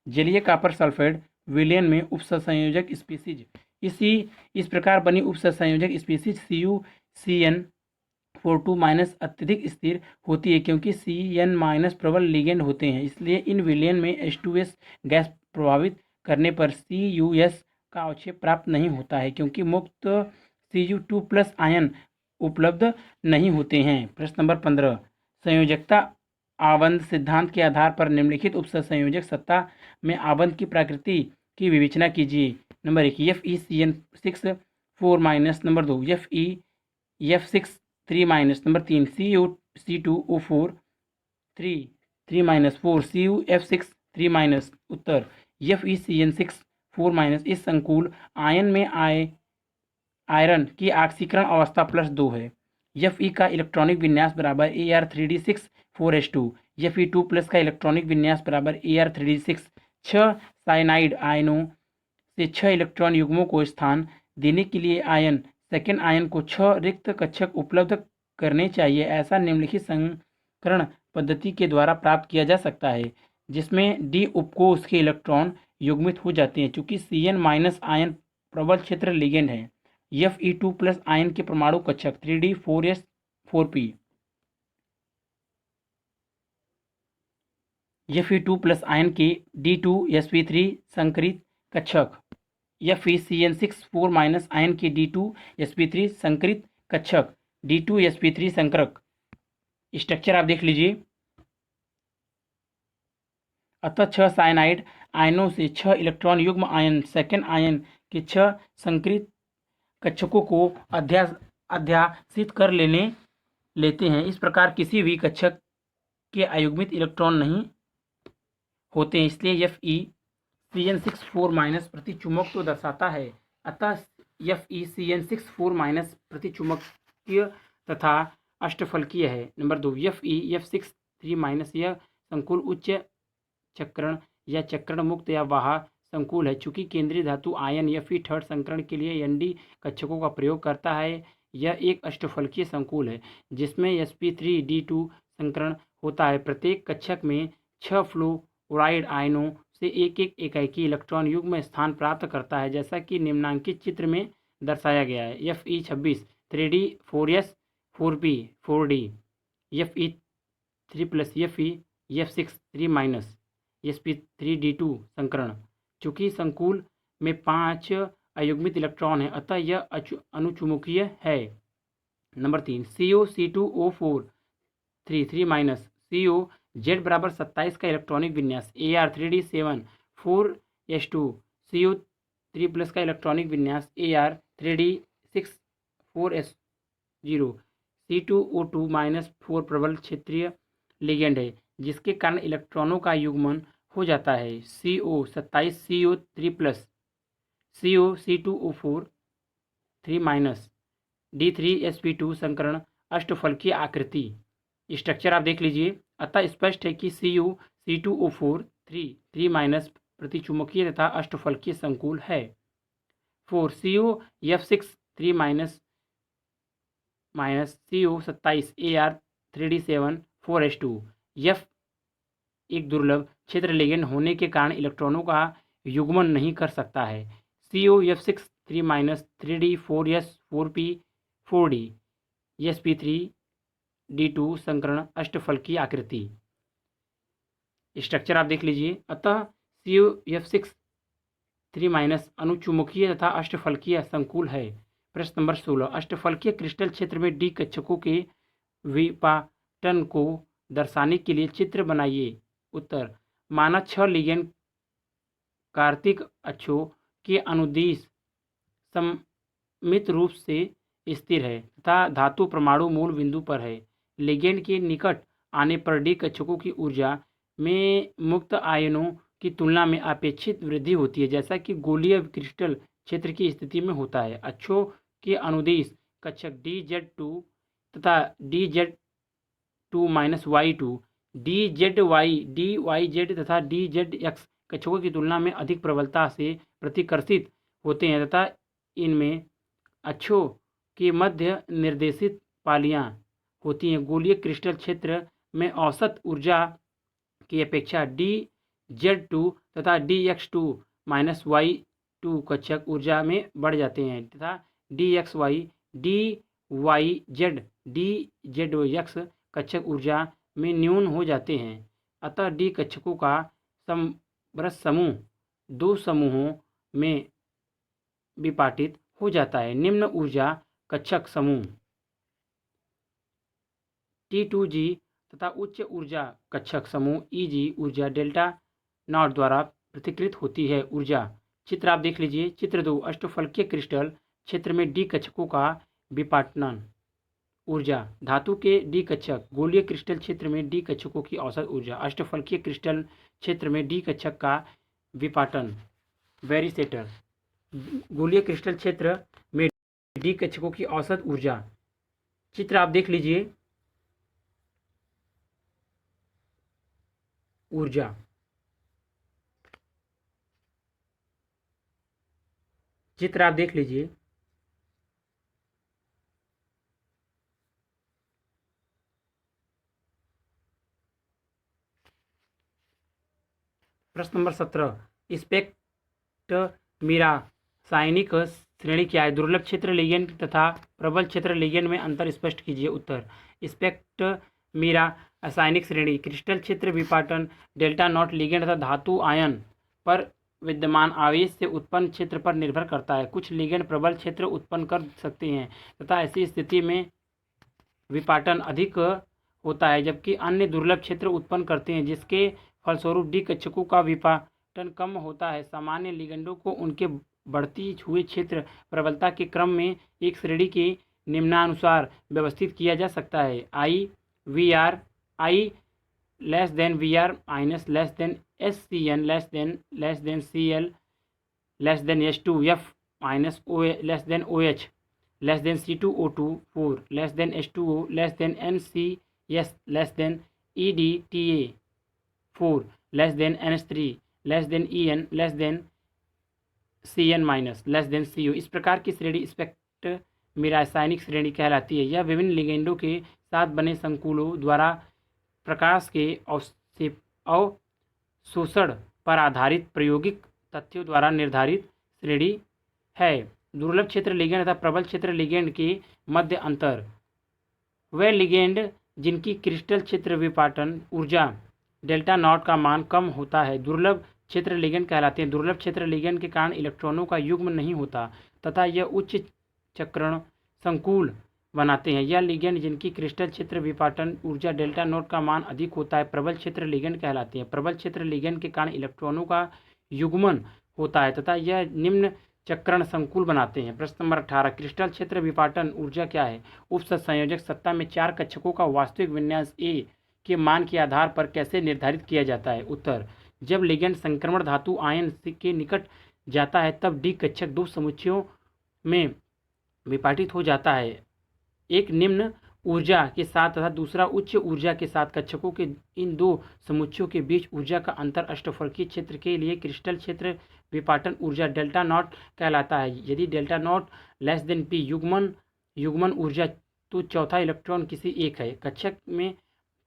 जलीय कॉपर सल्फेट विलयन में उपसंयोजक स्पीसीज। इस प्रकार बनी उपसंयोजक स्पीसीज CuCN42 माइनस अत्यधिक स्थिर होती है क्योंकि Cn माइनस प्रबल लिगेंड होते हैं। इसलिए इन विलयन में H2S गैस प्रभावित करने पर CuS का अवक्षेप प्राप्त नहीं होता है क्योंकि मुक्त Cu2 प्लस आयन उपलब्ध नहीं होते हैं। प्रश्न नंबर 15, संयोजकता आबंध सिद्धांत के आधार पर निम्नलिखित उपसंयोजक सत्ता में आबंध की प्रकृति की विवेचना कीजिए। Number 1 FeCN6 4 minus, number 2 FeF6 3 minus, number 3 CuC2O4 3 minus 4 CuF6 3 minus. उत्तर FeCN6 4 माइनस इस संकुल आयन में आयरन की ऑक्सीकरण अवस्था +2 है। Fe का इलेक्ट्रॉनिक विन्यास बराबर Ar3d6 4s2। Fe2 प्लस का इलेक्ट्रॉनिक विन्यास बराबर Ar3d6। 6 साइनाइड आयनों से 6 इलेक्ट्रॉन युग्मों को स्थान देने के लिए सेकेंड आयन को 6 रिक्त कक्षक उपलब्ध करने चाहिए। ऐसा निम्नलिखित संकरण पद्धति के द्वारा प्राप्त किया जा सकता है जिसमें डी उपकोष के इलेक्ट्रॉन युग्मित हो जाते हैं। चूंकि Cn माइनस आयन प्रबल क्षेत्र लिगेंड है, Fe2 प्लस आयन के परमाणु कक्षक 3d 4s 4p, Fe2 plus ion के d2sp3 संकरित कक्षक, FeCN6 4 माइनस आयन के d2sp3 संकरित कक्षक, d2sp3 संकरक। स्ट्रक्चर आप देख लीजिए। अतः 6 साइनाइड आयनों से 6 इलेक्ट्रॉन युग्म आयन सेकेंड आयन के 6 संकरित कक्षकों को अध्यासित कर लेते हैं। इस प्रकार किसी भी कक्षक के अयुग्मित इलेक्ट्रॉन नहीं होते हैं। इसलिए FeCN6 4 माइनस प्रतिचुंबक तो दर्शाता है। अतः FeCN6 4 माइनस प्रतिचुंबकीय तथा अष्टफलकीय है। नंबर 2 FeF6 3 माइनस यह संकुल उच्च चक्रण या चक्रण मुक्त या बाह्य संकुल है। चूंकि केंद्रीय धातु आयन Fe थर्ड संकरण के लिए Nd कक्षकों का प्रयोग करता है। यह एक अष्टफलकीय संकुल है जिसमें sp3d2 संकरण होता है। प्रत्येक कक्षक में 6 फ्लोराइड आयनों से एक एकाकी इलेक्ट्रॉन युग्म स्थान प्राप्त करता है जैसा कि निम्नांकित चित्र में दर्शाया गया है। Fe26 3d 4s 4p 4d, Fe3 plus Fe6 3 minus, sp3d2 संकरण। चूंकि संकुल में 5 अयुग्मित इलेक्ट्रॉन है अतः यह अनुचुंबकीय है। Number 3 CuC2O4 3 minus, CO Z बराबर 27 का इलेक्ट्रॉनिक विन्यास Ar3d7 4s2, CO3 प्लस का इलेक्ट्रॉनिक विन्यास Ar3d6 4s0, C2O2 माइनस 4 प्रबल क्षेत्रीय लिगेंड है जिसके कारण इलेक्ट्रॉनों का युग्मन हो जाता है। CO 27 CO3 plus CO C2O4 3 minus D3sp2 संकरण अष्टफलकीय आकृति। स्ट्रक्चर आप देख लीजिए। अतः स्पष्ट है कि CuC2O4 3 माइनस प्रतिचुंबकीय तथा अष्टफलकीय संकुल है। 4 CuF6 3 minus CO 27 Ar3d7 4s2। F एक दुर्लभ क्षेत्र लिगेंड होने के कारण इलेक्ट्रॉनों का युग्मन नहीं कर सकता है। CuF6 3 minus 3d 4s 4p 4d, sp3d2 संकरण अष्टफलकीय आकृति। स्ट्रक्चर आप देख लीजिए। अतः CuF6 3 माइनस अनुचुंबकीय तथा अष्टफलकीय संकुल है। प्रश्न नंबर 16, अष्टफलकीय क्रिस्टल क्षेत्र में डी कक्षकों के विपाटन को दर्शाने के लिए चित्र बनाइए। उत्तर, माना 6 लिगेंड कार्तिक अक्षों के अनुदिश सममित रूप से स्थिर है तथा धातु परमाणु मूल बिंदु पर है। लिगेंड के निकट आने पर डी कक्षकों की ऊर्जा में मुक्त आयनों की तुलना में अपेक्षित वृद्धि होती है जैसा कि गोलीय क्रिस्टल क्षेत्र की स्थिति में होता है। अक्षों के अनुदिश कक्षक DZ2 तथा DZ2 minus Y2, DZY, DYZ तथा DZX कक्षकों की तुलना में अधिक प्रबलता से प्रतिकर्षित होते हैं तथा इनमें अक्षों की मध्य निर्देशित पालियां होती हैं। गोलीय क्रिस्टल क्षेत्र में औसत ऊर्जा की अपेक्षा dZ2 तथा dx2 माइनस y2 कक्षक ऊर्जा में बढ़ जाते हैं तथा dxy dyz dzx कक्षक ऊर्जा में न्यून हो जाते हैं। अतः डी कक्षकों का समरस समूह दो समूहों में विपाटित हो जाता है। निम्न ऊर्जा कक्षक समूह T2G तथा उच्च ऊर्जा कक्षक समूह EG ऊर्जा डेल्टा नॉट द्वारा प्रतिकृत होती है। ऊर्जा चित्र आप देख लीजिए। चित्र 2 अष्टफलकीय क्रिस्टल क्षेत्र में डी कक्षकों का विपाटन। ऊर्जा धातु के डी कक्षक गोलीय क्रिस्टल क्षेत्र में डी कक्षकों की औसत ऊर्जा। अष्टफलकीय क्रिस्टल क्षेत्र में डी कक्षक का विपाटन वेरिसेटर। गोलीय क्रिस्टल क्षेत्र में डी कक्षकों की औसत ऊर्जा। चित्र आप देख लीजिए। ऊर्जा चित्र आप देख लीजिए। प्रश्न नंबर 17 स्पेक्ट्रमीरा रासायनिक श्रेणी क्या है? दुर्लभ क्षेत्र लिगेंड तथा प्रबल क्षेत्र लिगेंड में अंतर स्पष्ट कीजिए। उत्तर स्पेक्ट्रमीरा रासायनिक श्रेणी क्रिस्टल क्षेत्र विपाटन डेल्टा नॉट लिगेंड तथा धातु आयन पर विद्यमान आवेश से उत्पन्न क्षेत्र पर निर्भर करता है। कुछ लिगेंड प्रबल क्षेत्र उत्पन्न कर सकते हैं तथा ऐसी स्थिति में विपाटन अधिक होता है, जबकि अन्य दुर्लभ क्षेत्र उत्पन्न करते हैं जिसके फलस्वरूप डी कक्षकों का विपाटन कम होता है। सामान्य लिगेंडों को उनके बढ़ती हुए क्षेत्र प्रबलता के क्रम में एक श्रेणी के निम्नानुसार व्यवस्थित किया जा सकता है। I V R I less than V R minus less than S C N less than C L less than H two F minus O less than O H less than C2O2 4 less than H2O less than NCS less than EDTA 4 less than NH3 less than EN less than CN minus less than CO। इस प्रकार की श्रेणी स्पेक्ट्रमी रासायनिक श्रेणी कहलाती है। यह विभिन्न लिगेंडों के साथ बने संकुलों द्वारा प्रकाश के अवशोषण पर आधारित प्रायोगिक तथ्यों द्वारा निर्धारित श्रेणी है। दुर्लभ क्षेत्र लिगेंड तथा प्रबल क्षेत्र लिगेंड के मध्य अंतर। वे लिगेंड जिनकी क्रिस्टल क्षेत्र विपाटन ऊर्जा डेल्टा नॉट का मान कम होता है दुर्लभ क्षेत्र लिगेंड कहलाते हैं। दुर्लभ क्षेत्र लिगेंड के कारण इलेक्ट्रॉनों का युग्म नहीं होता तथा यह उच्च चक्रण संकुल बनाते हैं। यह लिगेंड जिनकी क्रिस्टल क्षेत्र विपाटन ऊर्जा डेल्टा नॉट का मान अधिक होता है प्रबल क्षेत्र लिगेंड कहलाते हैं। प्रबल क्षेत्र लिगेंड के कारण इलेक्ट्रॉनों का युग्मन होता है तथा यह निम्न चक्रण संकुल बनाते हैं। प्रश्न नंबर 18 क्रिस्टल क्षेत्र विपाटन ऊर्जा क्या है? उपसंयोजक सत्ता में 4 कक्षकों का वास्तविक विन्यास ए के मान के आधार पर कैसे निर्धारित किया जाता है? उत्तर जब लिगेंड संक्रमण धातु आयन के निकट जाता है तब डी कक्षक दो समुच्चयों में विपाटित हो जाता है, एक निम्न ऊर्जा के साथ तथा दूसरा उच्च ऊर्जा के साथ। कक्षकों के इन दो समुच्चयों के बीच ऊर्जा का अंतर अष्टफलकीय क्षेत्र के लिए क्रिस्टल क्षेत्र विपाटन ऊर्जा डेल्टा नॉट कहलाता है। यदि delta not less than P युग्मन ऊर्जा तो चौथा इलेक्ट्रॉन किसी एक है कक्षक में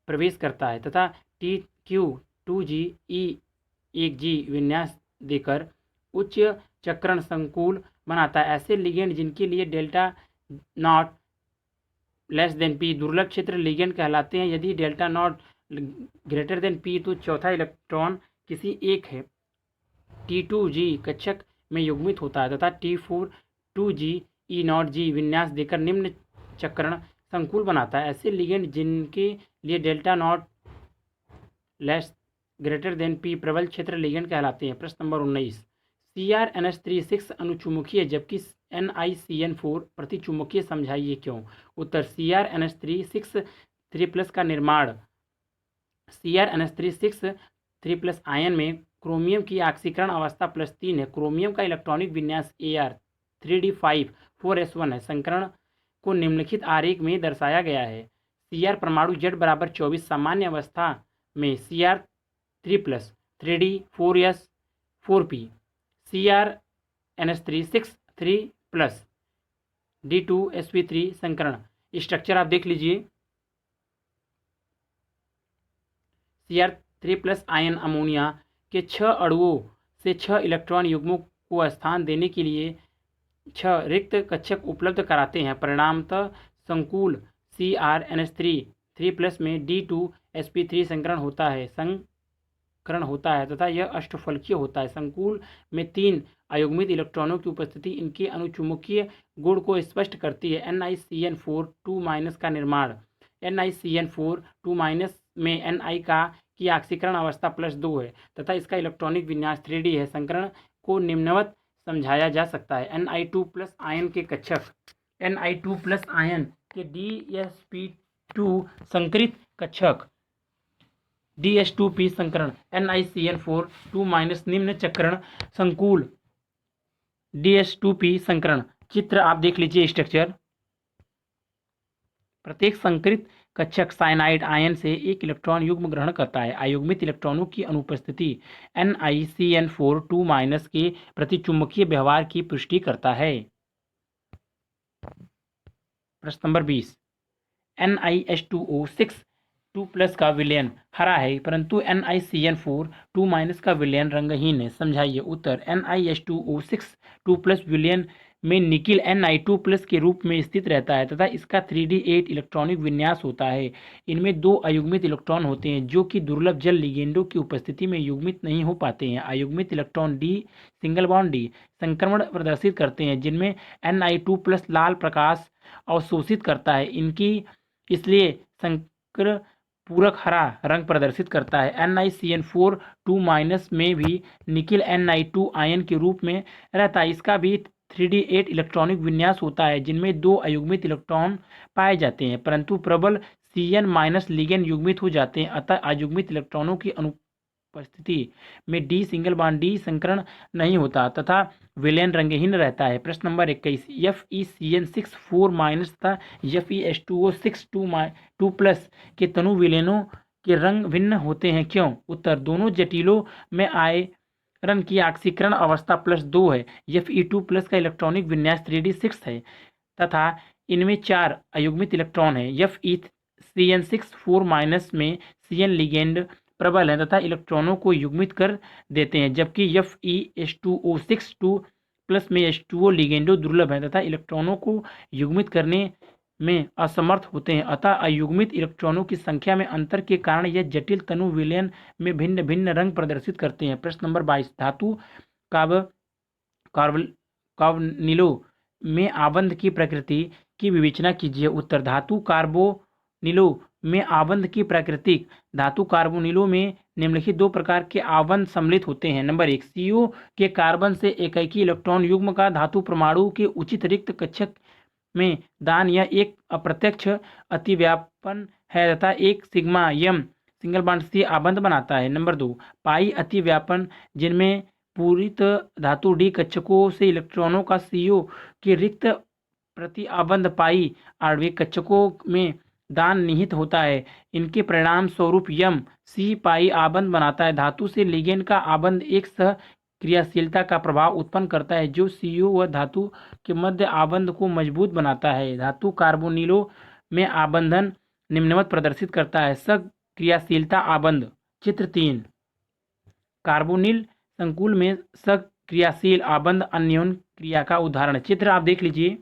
प्रवेश करता है तथा TQ2G E1G विन्यास देकर उच्च चक्रण संकुल बनाता है। ऐसे लिगेंड जिनके लिए delta not less than P दुर्लभ क्षेत्र लिगेंड कहलाते हैं। यदि delta not greater than P तो चौथा इलेक्ट्रॉन किसी एक है T2G कक्षक में युग्मित होता है तथा T4 2G विन्यास देकर निम्न चक्रण संकुल बनाता है। ऐसे लिगेंड जिनके लिए delta not less greater than P प्रबल क्षेत्र लिगेंड कहलाते हैं। प्रश्न नंबर 19 CrNH3 6 अनुचुंबकीय जबकि NiCN4 प्रतिचुंबकीय समझाइए क्यों? उत्तर CrNH3 6 3+ का निर्माण CrNH3 6 3+ आयन में क्रोमियम की ऑक्सीकरण अवस्था +3 है। क्रोमियम का इलेक्ट्रॉनिक विन्यास Ar 3d5 4s1 है। संकरण को निम्नलिखित आरेख में दर्शाया गया है। Cr परमाणु Z बराबर 24 सामान्य अवस्था में Cr3+ 3d 4s 4p CrNH3 6 3+ D2sp3 संकरण। स्ट्रक्चर आप देख लीजिए, Cr3+ आयन अमोनिया के 6 अणुओं से 6 इलेक्ट्रॉन युग्मों को स्थान देने के लिए 6 रिक्त कक्षक उपलब्ध कराते हैं। परिणामतः संकुल CrNH3 में D2sp3 संकरण होता है तथा यह अष्टफलकीय होता है। संकुल में 3 अयुग्मित इलेक्ट्रॉनों की उपस्थिति इनके अनुचुंबकीय गुण को स्पष्ट करती है। NiCN4 2- का निर्माण। NiCN4 2- में Ni की ऑक्सीकरण अवस्था +2 है तथा इसका इलेक्ट्रॉनिक विन्यास 3D है। संकरण को निम्नवत समझाया जा सकता है। Ni2+ आयन के कक्षक, Ni2+ आयन के DsP2 संकरित कक्षक, DS2p संकरण, NiCN4 2- निम्न चक्रण संकुल, DS2p संकरण। चित्र आप देख लीजिए, स्ट्रक्चर। प्रत्येक संकरित कक्षक साइनाइड आयन से 1 इलेक्ट्रॉन युग्म ग्रहण करता है। अयुग्मित इलेक्ट्रॉनों की अनुपस्थिति NiCN4 के प्रतिचुंबकीय व्यवहार की पुष्टि करता है। प्रश्न नंबर 20, NiH2O6 2+ का विलयन हरा है परंतु NiCN4 2- का विलयन रंगहीन है। समझाइए। उत्तर, NiH2O6 2+ विलयन में निकिल Ni2+ के रूप में स्थित रहता है तथा इसका 3D8 इलेक्ट्रॉनिक विन्यास होता है। इनमें 2 अयुग्मित इलेक्ट्रॉन होते हैं जो कि दुर्लभ जल लिगेंडों की उपस्थिति में युग्मित नहीं हो पाते हैं। अयुग्मित इलेक्ट्रॉन D संक्रमण प्रदर्शित करते हैं जिनमें Ni2+ लाल प्रकाश अवशोषित करता है। इनकी इसलिए संकर पूरक हरा रंग प्रदर्शित करता है। NiCN4 2- में भी निकिल Ni2 आयन के रूप में रहता है। इसका भी 3D8 इलेक्ट्रॉनिक विन्यास होता है जिनमें 2 अयुग्मित इलेक्ट्रॉन पाए जाते हैं परंतु प्रबल Cn- लिगेंड युग्मित हो जाते हैं। अतः अयुग्मित इलेक्ट्रॉनों की अनुपस्थिति में D संकरण नहीं होता तथा विलयन रंगहीन रहता है। प्रश्न नंबर 21, FeCN6 4- तथा FeH2O6 2+ के तनु विलयनों के रंग भिन्न होते हैं, क्यों? उत्तर, दोनों जटिलों में आयरन की ऑक्सीकरण अवस्था +2 है। Fe2+ का इलेक्ट्रॉनिक विन्यास 3D6 है तथा इनमें 4 अयुग्मित इलेक्ट्रॉन हैं। FeCN6 4- में Cn लिगेंड प्रबल है तथा इलेक्ट्रॉनों को युग्मित कर देते हैं जबकि FeH2O6 2+ में H2O लिगेंडो दुर्लभ है तथा इलेक्ट्रॉनों को युग्मित करने में असमर्थ होते हैं। अतः अयुग्मित इलेक्ट्रॉनों की संख्या में अंतर के कारण यह जटिल तनु विलयन में भिन्न भिन्न रंग प्रदर्शित करते हैं। प्रश्न नंबर 22, धातु कार्बोनिलों में आबंध की प्रकृति की विवेचना कीजिए। उत्तर, धातु कार्बोनिलों में आबंध की प्रकृति। धातु कार्बोनिलों में निम्नलिखित 2 प्रकार के आबंध सम्मिलित होते हैं। नंबर 1, CO के कार्बन से एकैकी इलेक्ट्रॉन युग्म का धातु परमाणु के उचित रिक्त कक्षक में दान यह एक अप्रत्यक्ष अतिव्यापन है तथा एक सिग्मा यम C आबंध बनाता है। नंबर 2, पाई अतिव्यापन जिनमें पूरित धातु D कक्षकों से इलेक्ट्रॉनों का CO के रिक्त प्रति आबंध पाई आणविक कक्षकों में दान निहित होता है। इनके परिणाम स्वरूप यम C पाई आबंध बनाता है। धातु से लिगेंड का आबंध एक सह क्रियाशीलता का प्रभाव उत्पन्न करता है जो CO व धातु के मध्य आबंध को मजबूत बनाता है। धातु कार्बोनिलों में आबंधन निम्नवत प्रदर्शित करता है। सक्रियाशीलता आबंध। चित्र 3, कार्बोनिल संकुल में सक्रियाशील आबंध अन्योन क्रिया का उदाहरण। चित्र आप देख लीजिए।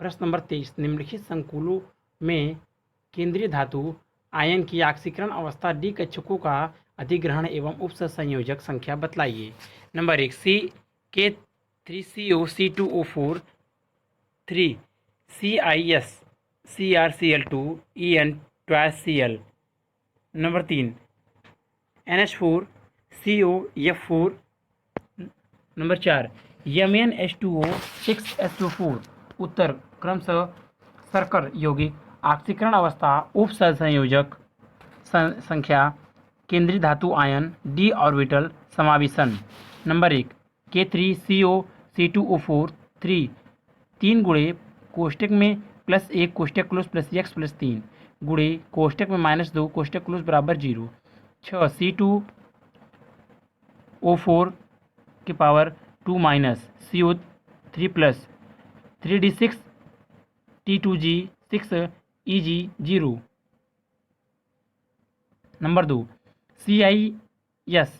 प्रश्न नंबर 23, निम्नलिखित संकुलों में केंद्रीय धातु आयन की ऑक्सीकरण अवस्था D कक्षकों का अधिग्रहण एवं उपसंयोजक संख्या बतलाइए। Number 1, CK3CO C2O4 3 CIS CrCl2 En twice Cl। Number 3, NH4 COF4। Number 4, MnH2O 6SO4। उत्तर क्रमशः सर्कर यौगिक ऑक्सीकरण अवस्था उपसंयोजक संख्या केंद्रीय धातु आयन D ऑर्बिटल समावेशन। नंबर 1, K3CO C2O4 3 3 गुणे कोष्टक में +1 कोष्टक क्लोज +x +3 गुणे कोष्टक में -2 कोष्टक क्लोज =0 6 C2O4 की power 2 minus CO3 plus 3D6 T2G6 EG0। Number 2 CIS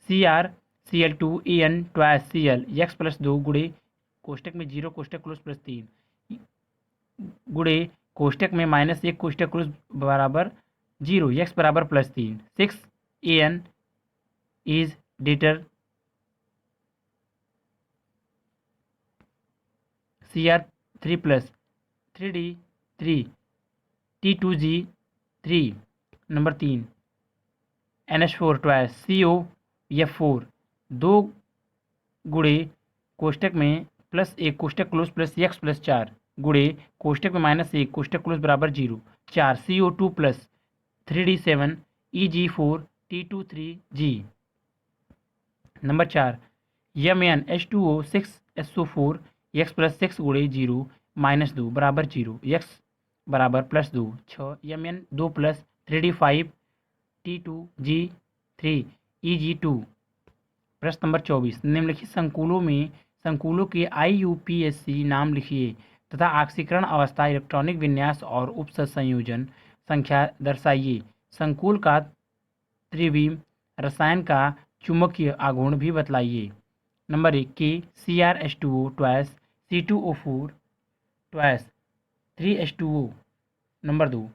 CrCl2En twice Cl x plus 2 गुड़े कोष्टक में 0 कोष्टक क्लोज प्लस 3 गुड़े कोष्टक में -1 कोष्टक क्लोज बराबर 0 x बराबर plus 3 6 An is debtor Cr3 plus 3D3 T2G3। Number 3 NH4 twice COF4 2 गुड़े कोष्टक में +1 कोष्टक क्लोज प्लस x प्लस 4 गुड़े कोष्टक में -1 कोष्टक क्लोज बराबर 0 4 CO2 plus 3D7 EG4 T23G। Number 4 MnH2O 6SO4 x plus 6 गुड़े 0 -2 बराबर 0 x बराबर plus 2 6 Mn 2 plus 3D5 T2G3 EG2। प्रश्न नंबर 24 निम्नलिखित संकुलों के IUPAC नाम लिखिए तथा ऑक्सीकरण अवस्था, इलेक्ट्रॉनिक विन्यास और उपसंयोजन संख्या दर्शाइए। संकुल का त्रिविम रसायन का चुंबकीय आघूर्ण भी बतलाइए। नंबर 1 के CrH2O twice C2O4 twice 3H2O। Number 2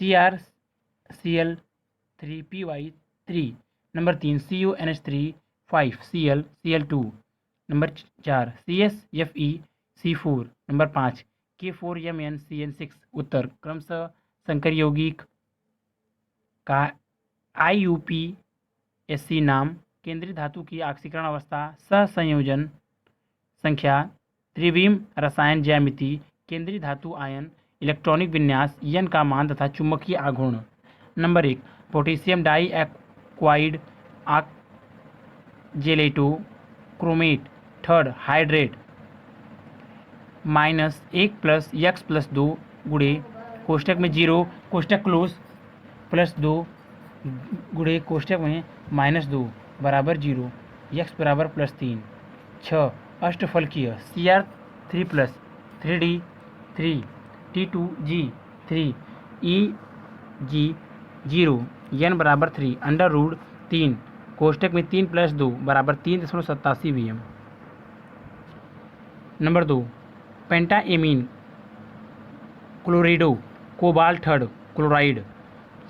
CrCl3PY3। Number 3 CONH3 5 Cl2। Number 4 CSFeC4। Number 5 K4MnCN6। उत्तर क्रमशः संकर यौगिक का IUPAC नाम, केंद्रीय धातु की ऑक्सीकरण अवस्था, सहसंयोजन संख्या, त्रिविम रसायन ज्यामिति, केंद्रीय धातु आयन, इलेक्ट्रॉनिक विन्यास, n का मान तथा चुंबकीय आघूर्ण। नंबर 1 पोटेशियम डाई एक्वाइड जेलेटो chromate third hydrate -1 plus x plus 2 गुड़े कोष्टक में 0 कोष्टक क्लोज प्लस 2 गुड़े कोष्टक में -2 बराबर 0 x बराबर plus 3 6 अष्टफलकीय Cr3 plus 3D3 T2G3 EG0 n बराबर 3 अंडर रूट 3 कोष्टक में 3 प्लस 2 बराबर 3.87 Vm। Number 2 pentaammine chlorido cobalt third chloride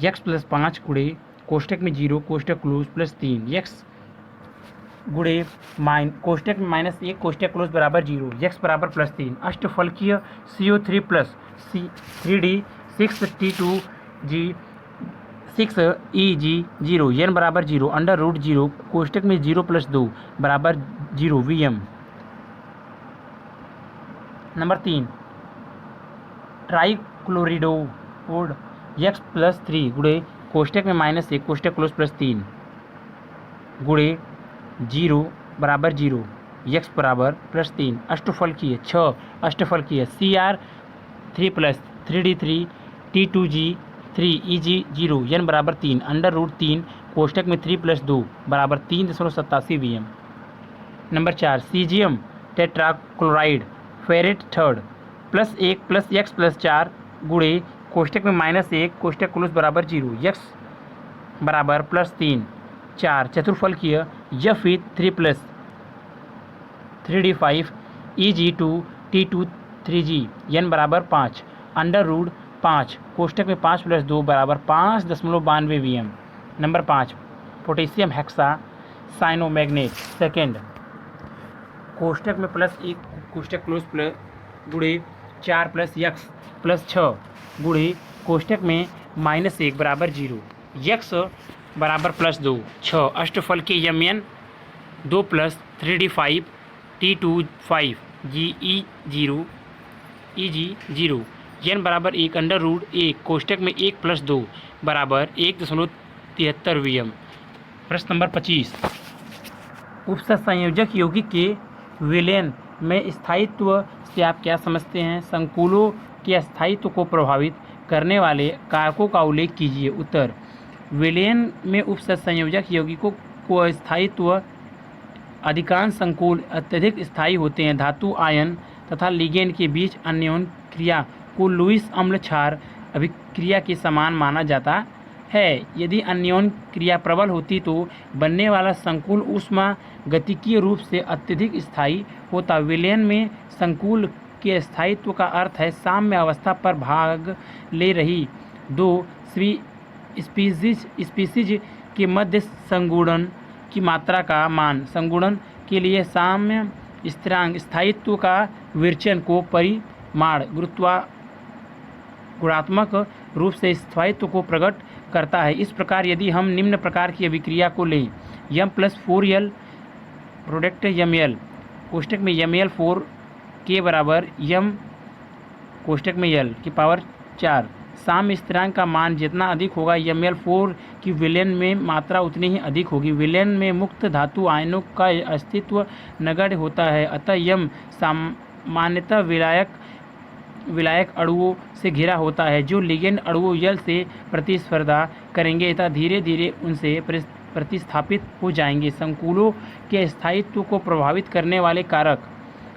x plus 5 गुड़े कोष्टक में 0 कोष्टक क्लोज प्लस 3 x गुड़े कोष्टक में -1 कोष्टक क्लोज बराबर 0 x बराबर plus 3 अष्टफलकीय CO3 plus 3D6 T2G6 EG0 n बराबर 0 अंडर रूट 0 कोष्टक में 0 प्लस 2 बराबर 0 Vm। नंबर 3 ट्राइक्लोरिडोड x प्लस 3 गुड़े कोष्टक में -1 कोष्टक क्लोज प्लस 3 गुड़े 0 बराबर 0 x बराबर plus 3 अष्टफलकीय 6 अष्टफलकीय Cr3 plus 3D3 T2G3 EG0 n बराबर 3 अंडर रूट 3 कोष्टक में 3 प्लस 2 बराबर 3.87 Vm। Number 4 caesium tetrachloride ferrate third plus 1 plus x plus 4 गुड़े कोष्टक में -1 कोष्टक क्लोज बराबर 0 x बराबर plus 3 4 चतुर्फलकीय Fe3 plus 3D5 EG2 T23G n बराबर 5 अंडर रूट 5 कोष्टक में 5 प्लस 2 बराबर 5.92 Vm। Number 5 potassium hexa cyanomanganate second कोष्टक में +1 कोष्टक क्लोज प्लस गुड़े 4 प्लस x प्लस 6 गुड़े कोष्टक में -1 बराबर 0 x बराबर plus 2 6 अष्टफलकीय Mn 2 plus 3D5 T25 GE0 EG0 n बराबर 1 अंडर रूट 1 कोष्टक में 1 प्लस 2 बराबर 1.73 Vm। प्रश्न नंबर 25 उपसंयोजक यौगिक के विलयन में स्थायित्व से आप क्या समझते हैं? संकुलों के स्थायित्व को प्रभावित करने वाले कारकों का उल्लेख कीजिए। उत्तर विलयन में उपसंयोजक यौगिकों को स्थायित्व अधिकांश संकुल अत्यधिक स्थायी होते हैं। धातु आयन तथा लिगेंड के बीच अन्योन्य क्रिया को लुईस अम्ल क्षार अभिक्रिया के समान माना जाता है। यदि अन्योन्य क्रिया प्रबल होती तो बनने वाला संकुल ऊष्मा गतिकीय रूप से अत्यधिक स्थायी होता। विलयन में संकुल के स्थायित्व का अर्थ है साम्य अवस्था पर भाग ले रही दो स्पीसीज के मध्य संगुणन की मात्रा का मान। संगुणन के लिए साम्य स्थिरांक स्थायित्व का विचरण को परिमाण गुणात्मक रूप से स्थायित्व को प्रकट करता है। इस प्रकार यदि हम निम्न प्रकार की अभिक्रिया को लें m+4l प्रोडक्ट ml कोष्टक में ml4 के बराबर m कोष्टक में l की पावर 4। साम्य स्थिरांक का मान जितना अधिक होगा ml4 की विलयन में मात्रा उतनी ही अधिक होगी। विलयन में मुक्त धातु आयनों का अस्तित्व नगण्य होता है, अतः यम सामान्यतः विलायक अणुओं से घिरा होता है जो लिगेंड अणुओं यल से प्रतिस्पर्धा करेंगे तथा धीरे धीरे उनसे प्रतिस्थापित हो जाएंगे। संकुलों के स्थायित्व को प्रभावित करने वाले कारक।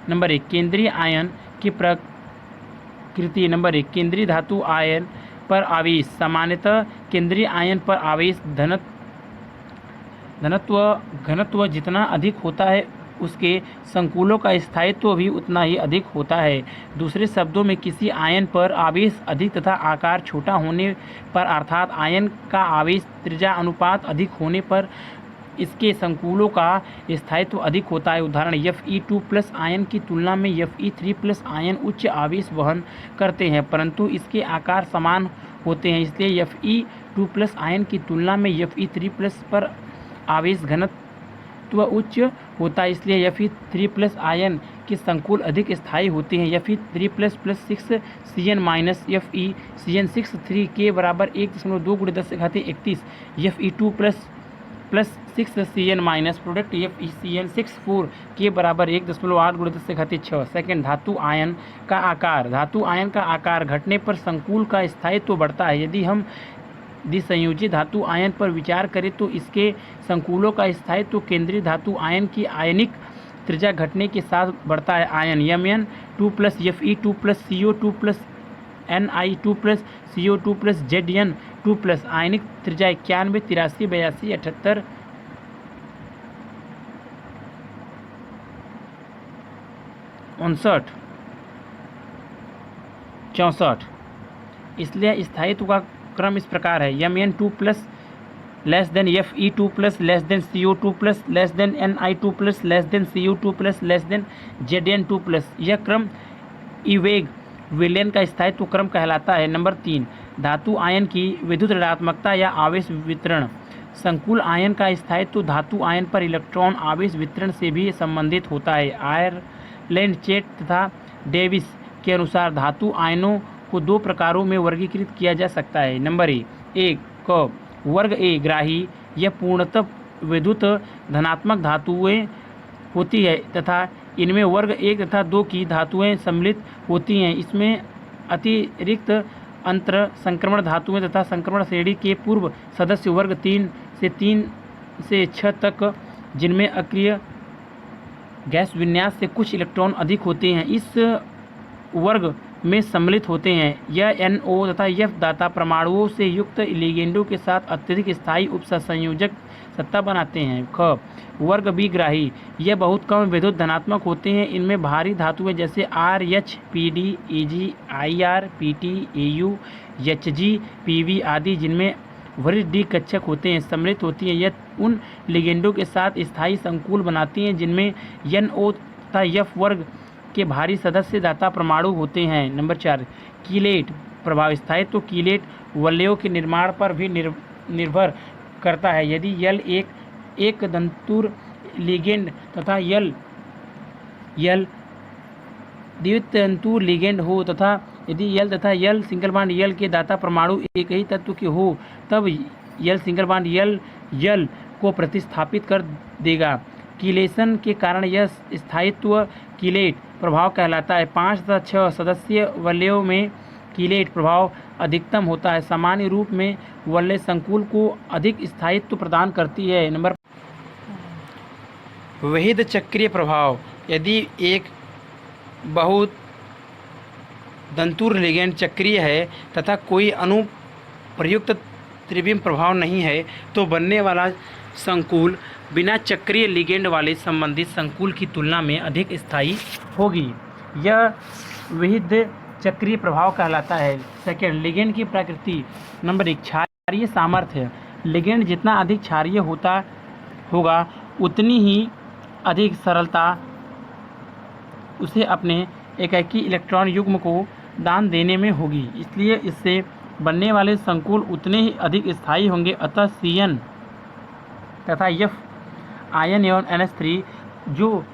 नंबर 1 केंद्रीय आयन की प्रकृति। नंबर 1 केंद्रीय धातु आयन पर आवेश। सामान्यतः केंद्रीय आयन पर आवेश घनत्व जितना अधिक होता है उसके संकुलों का स्थायित्व भी उतना ही अधिक होता है। दूसरे शब्दों में किसी आयन पर आवेश अधिक तथा आकार छोटा होने पर अर्थात आयन का आवेश त्रिज्या अनुपात अधिक होने पर इसके संकुलों का स्थायित्व अधिक होता है। उदाहरण Fe2+ आयन की तुलना में Fe3+ आयन उच्च आवेश वहन करते हैं परंतु इसके आकार समान होते हैं, इसलिए Fe2+ आयन की तुलना में Fe3+ पर आवेश घनत्व उच्च होता है, इसलिए Fe3+ आयन के संकुल अधिक स्थायी होते हैं। Fe3+ + 6 Cn- Fe के बराबर 1.2 × 10⁻31 Fe2+ + 6 Cn- प्रोडक्ट FeCN6 के बराबर 1.8 × 10⁻6। सेकेंड धातु आयन का आकार। धातु आयन का आकार घटने पर संकुल का स्थायित्व बढ़ता है। यदि हम द्विसंयोजी धातु आयन पर विचार करें तो इसके संकुलों का स्थायित्व केंद्रीय धातु आयन की आयनिक त्रिज्या घटने के साथ बढ़ता है। Ion Mn2+ Fe2+ CO2+ Ni2+ CO2+ Zn2+ आयनिक त्रिज्या 91, 83, 82, 78, 59, 64। इसलिए स्थायित्व का क्रम इस प्रकार है Mn2+ Fe2+ CO2+ Ni2+ CO2+ Zn2+। यह क्रम इवेग विलयन का स्थायित्व क्रम कहलाता है। नंबर 3 धातु आयन की विद्युत ऋणात्मकता या आवेश वितरण। संकुल आयन का स्थायित्व धातु आयन पर इलेक्ट्रॉन आवेश वितरण से भी संबंधित होता है। आयरलैंड चेट तथा डेविस के अनुसार धातु आयनों को 2 प्रकारों में वर्गीकृत किया जा सकता है। नंबर 1 क वर्ग ए ग्राही। यह पूर्णतः विद्युत धनात्मक धातुएं होती है तथा इनमें वर्ग 1 तथा 2 की धातुएं सम्मिलित होती हैं। इसमें अतिरिक्त अंतर संक्रमण धातुएं तथा संक्रमण श्रेणी के पूर्व सदस्य वर्ग 3 से 6 तक जिनमें अक्रिय गैस विन्यास से कुछ इलेक्ट्रॉन अधिक होते हैं इस वर्ग में सम्मिलित होते हैं। यह NO तथा F दाता परमाणुओं से युक्त लिगेंडों के साथ अत्यधिक स्थायी उपसंयोजक सत्ता बनाते हैं। ख वर्ग बी ग्राही। यह बहुत कम विद्युत धनात्मक होते हैं। इनमें भारी धातुएं जैसे RH, PD, Ag, IR, PT, Au, Hg, Pv आदि जिनमें वरिष्ठ डी कक्षक होते हैं सम्मिलित होती हैं। यह उन लिगेंडों के साथ स्थायी संकुल बनाती हैं जिनमें NO तथा F वर्ग के भारी सदस्य दाता परमाणु होते हैं। नंबर 4 कीलेट प्रभाव। स्थायित्व कीलेट वलयों के निर्माण पर भी निर्भर करता है। यदि यल एक दंतुर लिगेंड तथा यल द्वितंतुर लिगेंड हो तथा यदि यल तथा यल सिंगल बांड यल के दाता परमाणु एक ही तत्व के हो तब यल सिंगल बांड यल को प्रतिस्थापित कर देगा। कीलेशन के कारण यह स्थायित्व कीलेट प्रभाव कहलाता है। 5 तथा 6 सदस्य वलयों में कीलेट प्रभाव अधिकतम होता है। सामान्य रूप में वाले संकुल को अधिक स्थायित्व प्रदान करती है। नंबर विहित चक्रीय प्रभाव, यदि एक बहुत दंतुर लिगेंड चक्रीय है तथा कोई अनुप्रयुक्त त्रिविम प्रभाव नहीं है तो बनने वाला संकुल बिना चक्रीय लिगेंड वाले संबंधित संकुल की तुलना में अधिक स्थायी होगी। यह विहित चक्रीय प्रभाव कहलाता है। सेकेंड, लिगेंड की प्रकृति। नंबर 1, क्षारीय सामर्थ्य। लिगेंड जितना अधिक क्षारीय होगा उतनी ही अधिक सरलता उसे अपने एकाकी इलेक्ट्रॉन युग्म को दान देने में होगी, इसलिए इससे बनने वाले संकुल उतने ही अधिक स्थायी होंगे। अतः Cn तथा F आयन एवं NH3 जो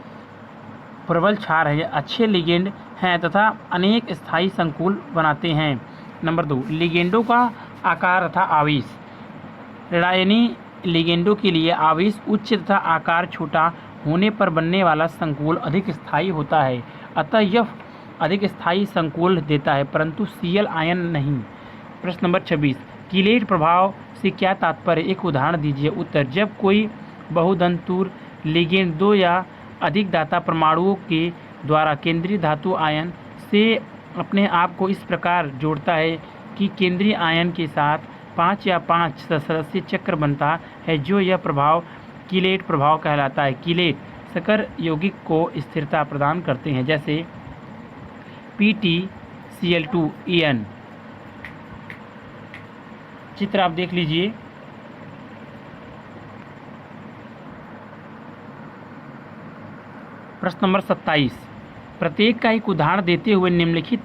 प्रबल क्षार है अच्छे लिगेंड हैं तथा अनेक स्थायी संकुल बनाते हैं। नंबर 2, लिगेंडों का आकार तथा आवेश। ऋणायनी लिगेंडों के लिए आवेश उच्च तथा आकार छोटा होने पर बनने वाला संकुल अधिक स्थायी होता है। अतः यह अधिक स्थायी संकुल देता है, परंतु Cl आयन नहीं। प्रश्न नंबर 26, कीलेट प्रभाव से क्या तात्पर्य, एक उदाहरण दीजिए। उत्तर, जब कोई बहुदंतुर लिगेंड 2 या अधिक दाता परमाणुओं के द्वारा केंद्रीय धातु आयन से अपने आप को इस प्रकार जोड़ता है कि केंद्रीय आयन के साथ 5 या 5 सदस्यीय चक्र बनता है, जो यह प्रभाव कीलेट प्रभाव कहलाता है। कीलेट सकर यौगिक को स्थिरता प्रदान करते हैं, जैसे PtCl2En। चित्र आप देख लीजिए। प्रश्न नंबर 27, प्रत्येक का एक उदाहरण देते हुए निम्नलिखित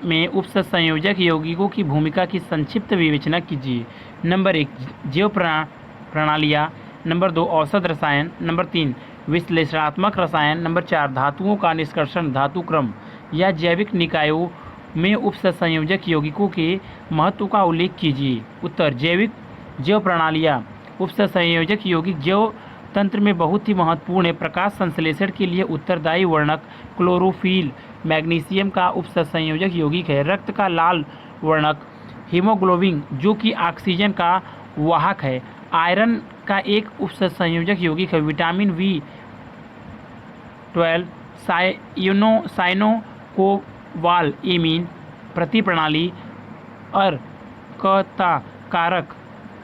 में उपसंयोजक यौगिकों की भूमिका की संक्षिप्त विवेचना कीजिए। नंबर 1, जैव प्रणालियाँ। नंबर 2, औषध रसायन। नंबर 3, विश्लेषणात्मक रसायन। नंबर 4, धातुओं का निष्कर्षण धातु क्रम या जैविक निकायों में उपसंयोजक यौगिकों के महत्व का उल्लेख कीजिए। उत्तर, जैव प्रणालियाँ। उपसंयोजक यौगिक जैव तंत्र में बहुत ही महत्वपूर्ण है। प्रकाश संश्लेषण के लिए उत्तरदायी वर्णक क्लोरोफिल मैग्नीशियम का उपसंयोजक यौगिक है। रक्त का लाल वर्णक हीमोग्लोबिन जो कि ऑक्सीजन का वाहक है। आयरन का एक उपसंयोजक यौगिक है। विटामिन B12 साइनोकोबाल एमीन प्रतिप्रणाली अर्कता कारक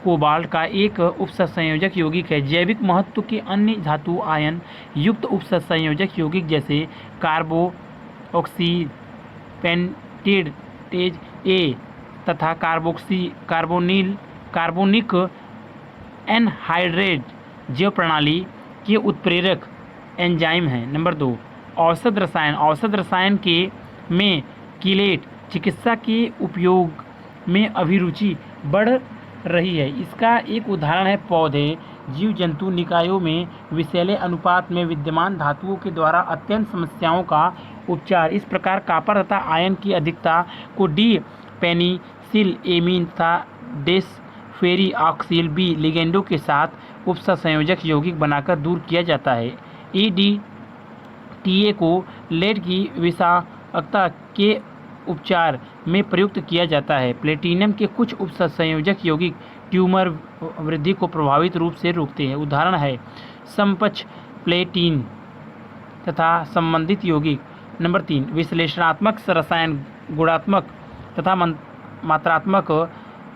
कोबाल्ट का एक उपसंयोजक यौगिक है। जैविक महत्व के अन्य धातु आयन युक्त उपसंयोजक यौगिक जैसे कार्बोऑक्सी पेंटेज ए तथा कार्बोनिक एनहाइड्रेट जैव प्रणाली के उत्प्रेरक एंजाइम हैं। नंबर 2, औषध रसायन। औषध रसायन के में कीलेट चिकित्सा के उपयोग में अभिरुचि बढ़ रही है। इसका एक उदाहरण है पौधे जीव जंतु निकायों में विषैले अनुपात में विद्यमान धातुओं के द्वारा अत्यंत समस्याओं का उपचार। इस प्रकार कॉपर तथा आयन की अधिकता को डी पेनिसिल एमीन तथा डेसफेरी ऑक्सिल बी लिगेंडों के साथ उपसंयोजक यौगिक बनाकर दूर किया जाता है। EDTA को लेड की विषाक्तता के उपचार में प्रयुक्त किया जाता है। प्लेटिनम के कुछ उपसंयोजक यौगिक ट्यूमर वृद्धि को प्रभावित रूप से रोकते हैं। उदाहरण है समपक्ष प्लेटिन तथा संबंधित यौगिक। नंबर 3, विश्लेषणात्मक रसायन। गुणात्मक तथा मात्रात्मक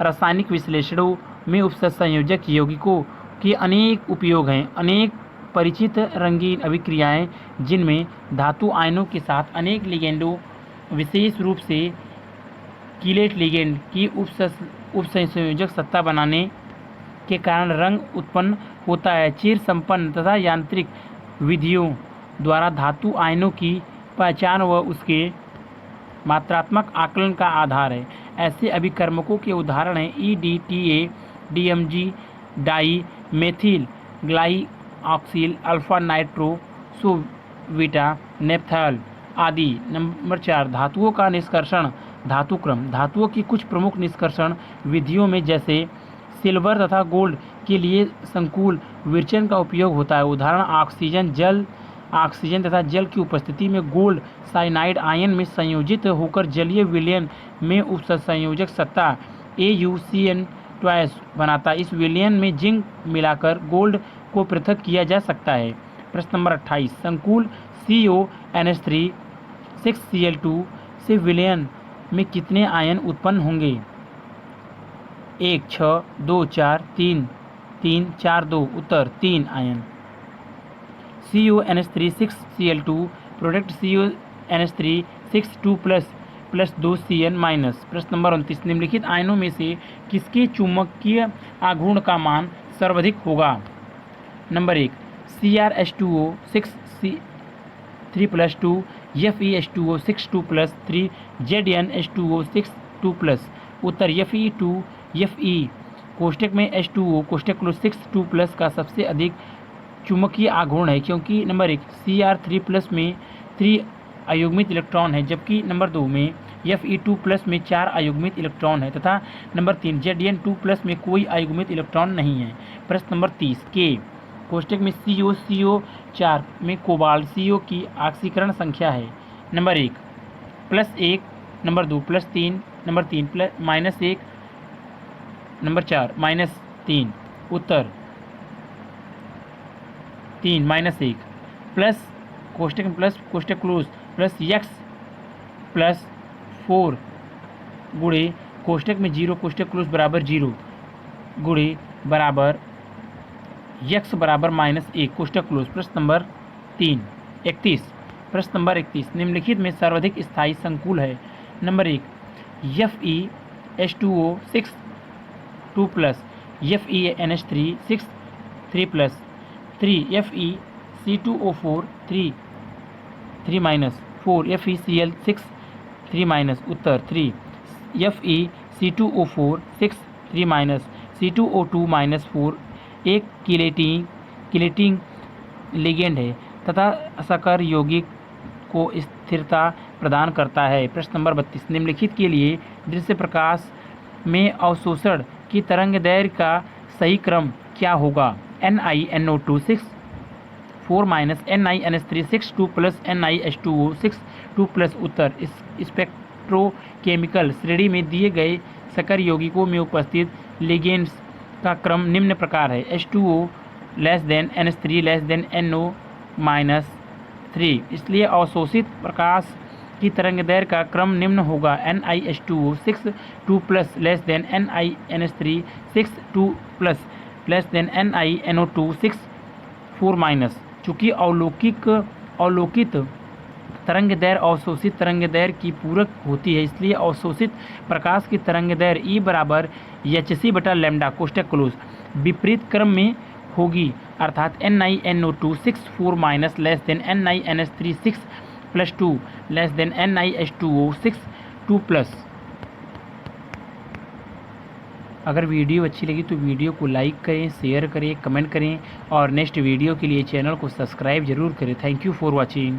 रासायनिक विश्लेषणों में उपसंयोजक यौगिकों के अनेक उपयोग हैं। अनेक परिचित रंगीन अभिक्रियाएं जिनमें धातु आयनों के साथ अनेक लिगेंडों विशेष रूप से कीलेट लिगेंड की उपसंयोजक सत्ता बनाने के कारण रंग उत्पन्न होता है। चिर संपन्न तथा यांत्रिक विधियों द्वारा धातु आयनों की पहचान व उसके मात्रात्मक आकलन का आधार है। ऐसे अभिकर्मकों के उदाहरण हैं EDTA, DMG, di methyl glyoxyl, alpha nitroso beta naphthol आदि। नंबर 4, धातुओं का निष्कर्षण धातु क्रम। धातुओं की कुछ प्रमुख निष्कर्षण विधियों में जैसे सिल्वर तथा गोल्ड के लिए संकुल विरचन का उपयोग होता है। उदाहरण ऑक्सीजन तथा जल की उपस्थिति में गोल्ड साइनाइड आयन में संयोजित होकर जलीय विलयन में उपसंयोजक सत्ता AuCN ट्वाइस बनाता है। इस विलयन में जिंक मिलाकर गोल्ड को पृथक किया जा सकता है। प्रश्न नंबर 28, संकुल CONH3 6Cl2 से विलयन में कितने आयन उत्पन्न होंगे? 1 6 2 4 3 3 4 2। उत्तर 3 ion. CONH3 6Cl2 product CONH3 6 2 plus 2 CN minus. प्रश्न नंबर 29, निम्नलिखित आयनों में से किसके चुंबकीय आघूर्ण का मान सर्वाधिक होगा? Number 1 CrH2O 6 3 + 2 FeH2O 6 2 + 3 ZnH2O 6 2 +। उत्तर Fe कोष्टक में H2O कोष्टक क्लोज 6 2 का सबसे अधिक चुंबकीय आघूर्ण है, क्योंकि नंबर 1 Cr3+ में 3 अयुग्मित इलेक्ट्रॉन है, जबकि नंबर 2 में Fe2+ में 4 अयुग्मित इलेक्ट्रॉन है तथा नंबर 3 Zn2+ में कोई अयुग्मित इलेक्ट्रॉन नहीं है। प्रश्न नंबर 30, K कोष्टक में CO4 में कोबाल्ट CO की ऑक्सीकरण संख्या है। Number 1 +1, number 2 +3, number 3 -1, number 4 -3। उत्तर 3 -1 प्लस कोष्टक में प्लस कोष्टक क्लोज प्लस x प्लस 4 गुणे कोष्टक में 0 कोष्टक क्लोज बराबर 0 गुणे बराबर x बराबर -1 कोष्टक क्लोज। प्रश्न नंबर 31, प्रश्न नंबर 31, निम्नलिखित में सर्वाधिक स्थायी संकुल है। Number 1 FeH2O 6 2 + FeNH3 6 3 + 3 FeC2O4 3 4 FeCl 6 3 उत्तर 3 FeC2O4 6 3 C2O2 -4 एक किलेटिंग लिगेंड है तथा सकर यौगिक को स्थिरता प्रदान करता है। प्रश्न नंबर 32, निम्नलिखित के लिए दृश्य प्रकाश में अवशोषण की तरंगदैर्घ्य का सही क्रम क्या होगा? NiNO2 6 4 NiNH3 6 2 + NiH2O 6 2 +। उत्तर स्पेक्ट्रोकेमिकल श्रेणी में दिए गए सकर यौगिकों में उपस्थित लिगेंड्स का क्रम निम्न प्रकार है: H2O NH3 NO-3। इसलिए अवशोषित प्रकाश की तरंगदैर्घ्य का क्रम निम्न होगा: NiH2O 6 2 + NiNH3 6 2 + NiNO2 6 4 चूँकि अवलोकित तरंगदैर्घ्य अवशोषित तरंगदैर्घ्य की पूरक होती है, इसलिए अवशोषित प्रकाश की तरंगदैर्घ्य E बराबर hc/λ कोष्टक क्लोज विपरीत क्रम में होगी, अर्थात NiNO2 6 4 NiNH3 6 + 2 NiH2O 6 2 अगर वीडियो अच्छी लगी तो वीडियो को लाइक करें, शेयर करें, कमेंट करें और नेक्स्ट वीडियो के लिए चैनल को सब्सक्राइब जरूर करें। Thank you for watching.